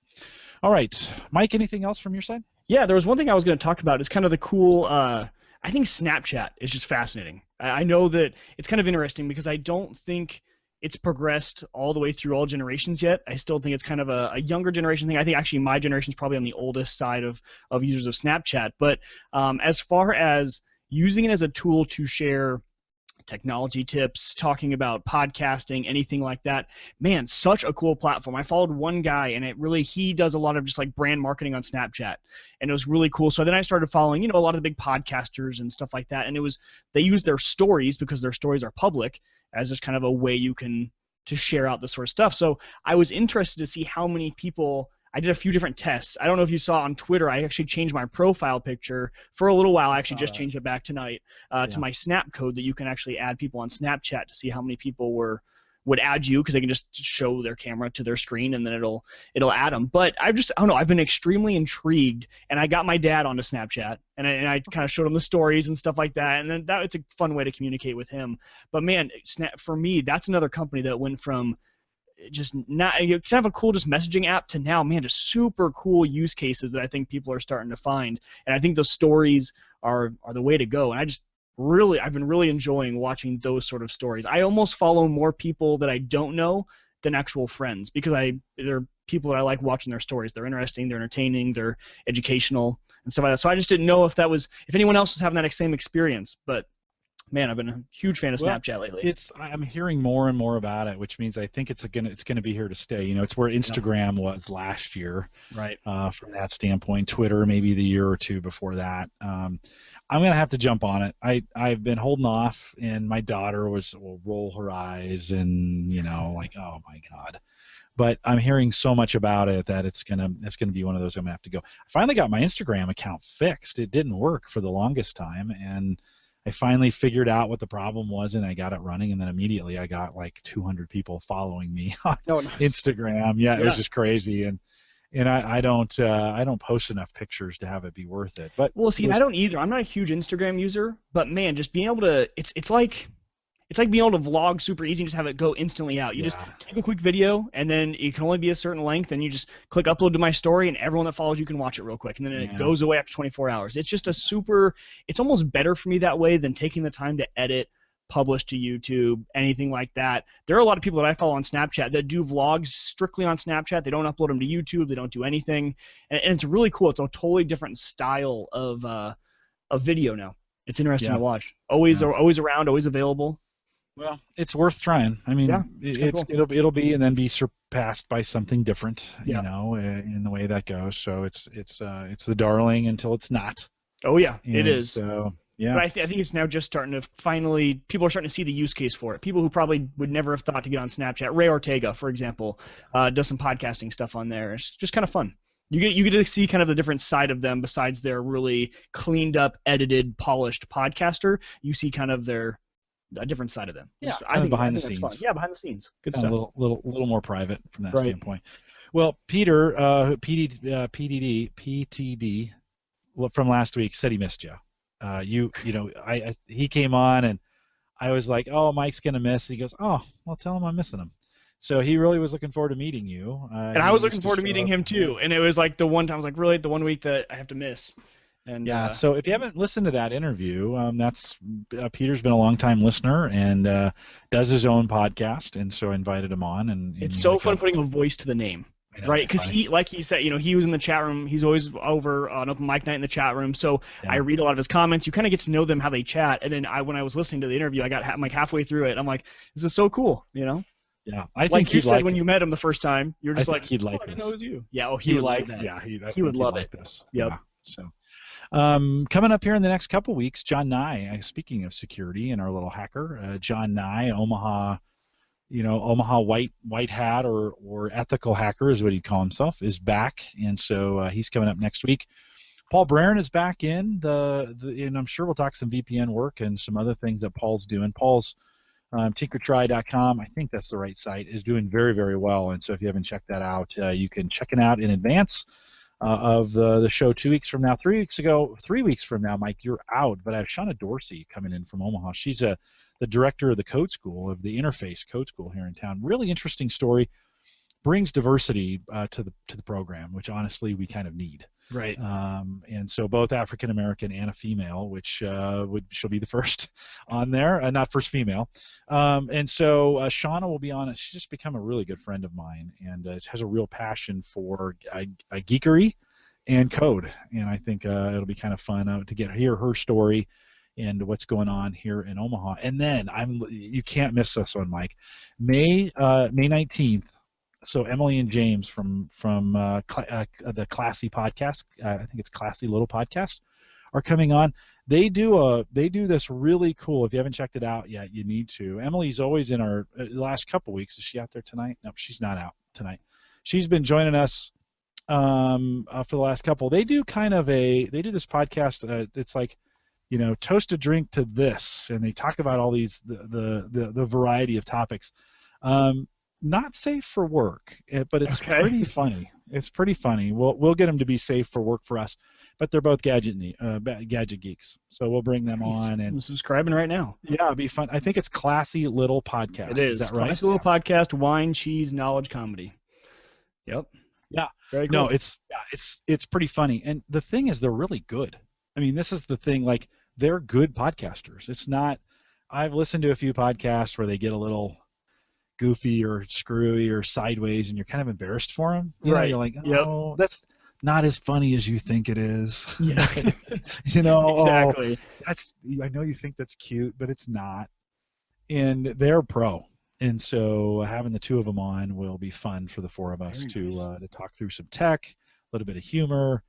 All right, Mike, anything else from your side? Yeah, there was one thing I was going to talk about. It's kind of the cool. I think Snapchat is just fascinating. I know that it's kind of interesting because I don't think it's progressed all the way through all generations yet. I still think it's kind of a younger generation thing. I think actually my generation is probably on the oldest side of users of Snapchat. But as far as using it as a tool to share technology tips, talking about podcasting, anything like that, man, such a cool platform. I followed one guy and he does a lot of just like brand marketing on Snapchat, and it was really cool. So then I started following, a lot of the big podcasters and stuff like that, and they use their stories because their stories are public as just kind of a way you can to share out this sort of stuff. So I was interested to see how many people. I did a few different tests. I don't know if you saw on Twitter, I actually changed my profile picture for a little while. I actually just changed it back tonight to my Snap code that you can actually add people on Snapchat to see how many people would add you, because they can just show their camera to their screen and then it'll add them. But I don't know, I've been extremely intrigued, and I got my dad onto Snapchat, and I kind of showed him the stories and stuff like that, and then it's a fun way to communicate with him. But man, for me, that's another company that went from just not kind of a cool just messaging app to now, man, just super cool use cases that I think people are starting to find. And I think those stories are the way to go. And I've been really enjoying watching those sort of stories. I almost follow more people that I don't know than actual friends, because they're people that I like watching their stories. They're interesting, they're entertaining, they're educational and stuff like that. So I just didn't know if anyone else was having that same experience, but man, I've been a huge fan of Snapchat lately. I'm hearing more and more about it, which means I think it's gonna be here to stay. It's where Instagram was last year, right? From that standpoint, Twitter maybe the year or two before that. I'm gonna have to jump on it. I've been holding off, and my daughter will roll her eyes and like, oh my god. But I'm hearing so much about it that it's gonna be one of those I'm gonna have to go. I finally got my Instagram account fixed. It didn't work for the longest time, and I finally figured out what the problem was, and I got it running, and then immediately I got like 200 people following me on Instagram. Yeah, it was just crazy, and I don't post enough pictures to have it be worth it. But I don't either. I'm not a huge Instagram user, but man, just being able to it's like being able to vlog super easy and just have it go instantly out. You just take a quick video, and then it can only be a certain length, and you just click upload to my story, and everyone that follows you can watch it real quick, and then it goes away after 24 hours. It's just it's almost better for me that way than taking the time to edit, publish to YouTube, anything like that. There are a lot of people that I follow on Snapchat that do vlogs strictly on Snapchat. They don't upload them to YouTube. They don't do anything, and it's really cool. It's a totally different style of video now. It's interesting to watch. Always around, always available. Well, it's worth trying. I mean, it'll be and then be surpassed by something different, in the way that goes. So it's the darling until it's not. Oh yeah, it is. So yeah. But I think it's now just starting to finally, people are starting to see the use case for it. People who probably would never have thought to get on Snapchat. Ray Ortega, for example, does some podcasting stuff on there. It's just kind of fun. You get to see kind of the different side of them besides their really cleaned up, edited, polished podcaster. You see kind of a different side of them. Yeah, I think behind the that's scenes. fun. Yeah, behind the scenes. Good stuff. A little more private from that standpoint. Well, Peter, PTD, from last week said he missed you. He came on and I was like, oh, Mike's gonna miss. He goes, oh, well, tell him I'm missing him. So he really was looking forward to meeting you. And I was looking forward to meeting him too. And it was like the one time I was like, really, the 1 week that I have to miss. And so if you haven't listened to that interview, that's Peter's been a long-time listener and does his own podcast, and so I invited him on. And it's so fun putting a voice to the name, right? Because like he said, he was in the chat room. He's always over on open mic night in the chat room. So I read a lot of his comments. You kind of get to know them, how they chat. And then when I was listening to the interview, I got like halfway through it. I'm like, this is so cool, Yeah, I think like you said when you met him the first time, you're just like, he'd like this. I know it was you. Yeah, he would like that. Yeah, he would love it. This. Yep. Yeah, so. Coming up here in the next couple weeks, John Nye, speaking of security and our little hacker, John Nye, Omaha white hat or ethical hacker is what he'd call himself, is back, and so he's coming up next week. Paul Braren is back in, and I'm sure we'll talk some VPN work and some other things that Paul's doing. Paul's tinkertry.com, I think that's the right site, is doing very, very well, and so if you haven't checked that out, you can check it out in advance of the show 2 weeks from now. 3 weeks ago, 3 weeks from now, Mike, you're out, but I have Shauna Dorsey coming in from Omaha. She's the director of the code school, of the Interface Code School here in town. Really interesting story. Brings diversity to the program, which honestly we kind of need. Right. And so both African American and a female, which she'll be the first on there, not first female. And so Shauna will be on it. She's just become a really good friend of mine, and has a real passion for geekery and code. And I think it'll be kind of fun to hear her story and what's going on here in Omaha. And then you can't miss this one, Mike. May 19th. So Emily and James from the Classy podcast, I think it's Classy Little Podcast, are coming on. They do this really cool. If you haven't checked it out yet, you need to. Emily's always in our last couple weeks. Is she out there tonight? No, she's not out tonight. She's been joining us for the last couple. They do this podcast. It's like, toast a drink to this, and they talk about all these the variety of topics. Not safe for work, but it's pretty funny. It's pretty funny. We'll get them to be safe for work for us, but they're both gadget geeks, so we'll bring them on. And I'm subscribing right now. Yeah, it'll be fun. I think it's Classy Little Podcast. It is that right? Classy Little Podcast, wine, cheese, knowledge, comedy. Yep. Yeah. Very cool. No, it's pretty funny, and the thing is, they're really good. I mean, this is the thing. Like, they're good podcasters. It's not. I've listened to a few podcasts where they get a little goofy or screwy or sideways, and you're kind of embarrassed for them. Right. You're like, oh, that's not as funny as you think it is. Yeah. Exactly. I know you think that's cute, but it's not. And they're pro. And so having the two of them on will be fun for the four of us to talk through some tech, a little bit of humor.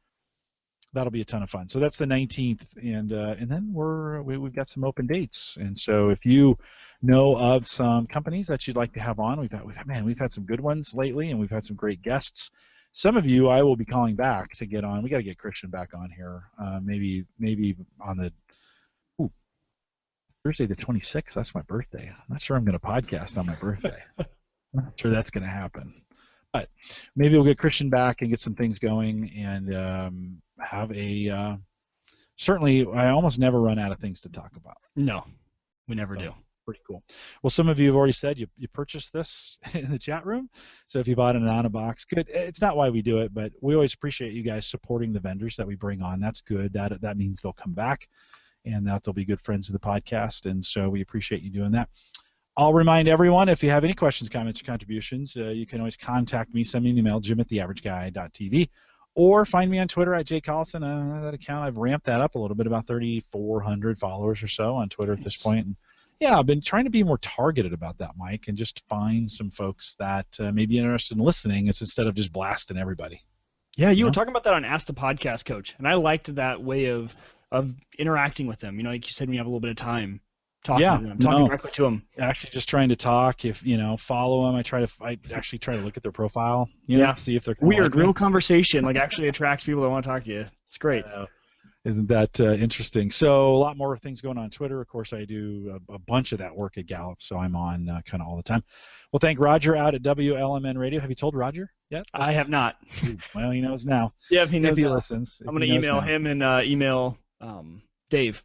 That'll be a ton of fun. So that's the 19th, and then we've got some open dates. And so if you know of some companies that you'd like to have on, we've had some good ones lately, and we've had some great guests. Some of you I will be calling back to get on. We got to get Christian back on here. Maybe on the Thursday the 26th. That's my birthday. I'm not sure I'm going to podcast on my birthday. I'm not sure that's going to happen. But maybe we'll get Christian back and get some things going, and have a certainly I almost never run out of things to talk about. No, we never do. Pretty cool. Well, some of you have already said you purchased this in the chat room. So if you bought an Anonabox, good. It's not why we do it, but we always appreciate you guys supporting the vendors that we bring on. That's good. That means they'll come back, and that they'll be good friends of the podcast. And so we appreciate you doing that. I'll remind everyone, if you have any questions, comments, or contributions, you can always contact me. Send me an email, jim@theaverageguy.tv, or find me on Twitter at jcollison. That account, I've ramped that up a little bit, about 3,400 followers or so on Twitter at this point. And yeah, I've been trying to be more targeted about that, Mike, and just find some folks that may be interested in listening instead of just blasting everybody. Yeah, you were talking about that on Ask the Podcast Coach, and I liked that way of interacting with them. Like you said, when you have a little bit of time. Talking to them, talking directly to them. Actually, just trying to talk. If follow them, I actually try to look at their profile. See if they're weird, real conversation. Like actually attracts people that want to talk to you. It's great. Isn't that interesting? So a lot more things going on Twitter. Of course, I do a bunch of that work at Gallup, so I'm on kind of all the time. Well, thank Roger out at WLMN Radio. Have you told Roger yet? I have not. Well, he knows now. Yeah, if he knows. If he listens, I'm going to email him and email Dave.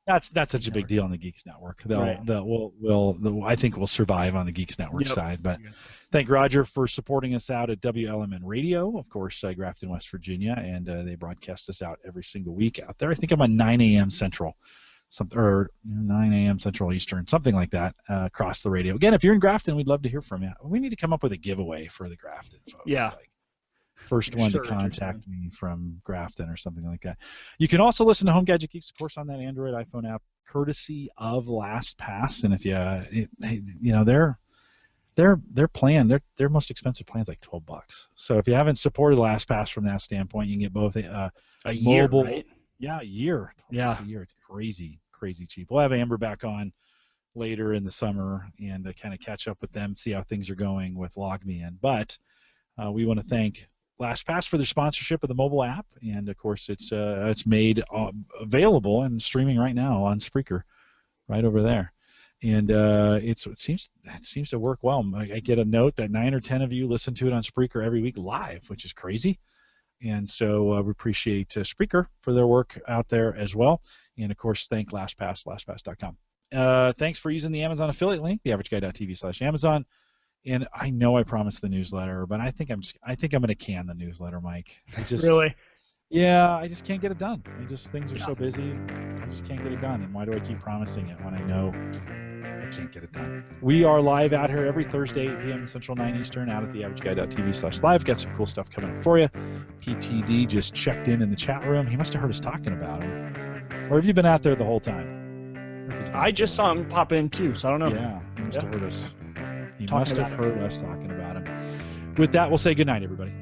That's such a big deal on the Geeks Network. I think we'll survive on the Geeks Network side. But thank Roger for supporting us out at WLMN Radio, of course, Grafton, West Virginia, and they broadcast us out every single week out there. I think I'm on 9 a.m. Central, or 9 a.m. Central Eastern, something like that, across the radio. Again, if you're in Grafton, we'd love to hear from you. We need to come up with a giveaway for the Grafton folks. Yeah. First one to contact me from Grafton or something like that. You can also listen to Home Gadget Geeks, of course, on that Android iPhone app, courtesy of LastPass. And if their plan, their most expensive plan is like $12. So if you haven't supported LastPass from that standpoint, you can get both a mobile, year, right? Yeah, a year. Yeah, it's a year. It's crazy cheap. We'll have Amber back on later in the summer and kind of catch up with them, see how things are going with LogMeIn. But we want to thank LastPass for their sponsorship of the mobile app, and of course it's made available and streaming right now on Spreaker, right over there, and it seems to work well. I get a note that 9 or 10 of you listen to it on Spreaker every week live, which is crazy, and so we appreciate Spreaker for their work out there as well, and of course thank LastPass, LastPass.com. Thanks for using the Amazon affiliate link, theaverageguy.tv/Amazon. And I know I promised the newsletter, but I think I'm going to can the newsletter, Mike. Really? Yeah, I just can't get it done. Things are so busy, I just can't get it done. And why do I keep promising it when I know I can't get it done? We are live out here every Thursday, 8 p.m. Central, 9 Eastern, out at theaverageguy.tv/live. Got some cool stuff coming up for you. PTD just checked in the chat room. He must have heard us talking about him. Or have you been out there the whole time? I just saw him pop in too, so I don't know. Yeah, he must have heard us. He must have heard us talking about him. With that, we'll say good night, everybody.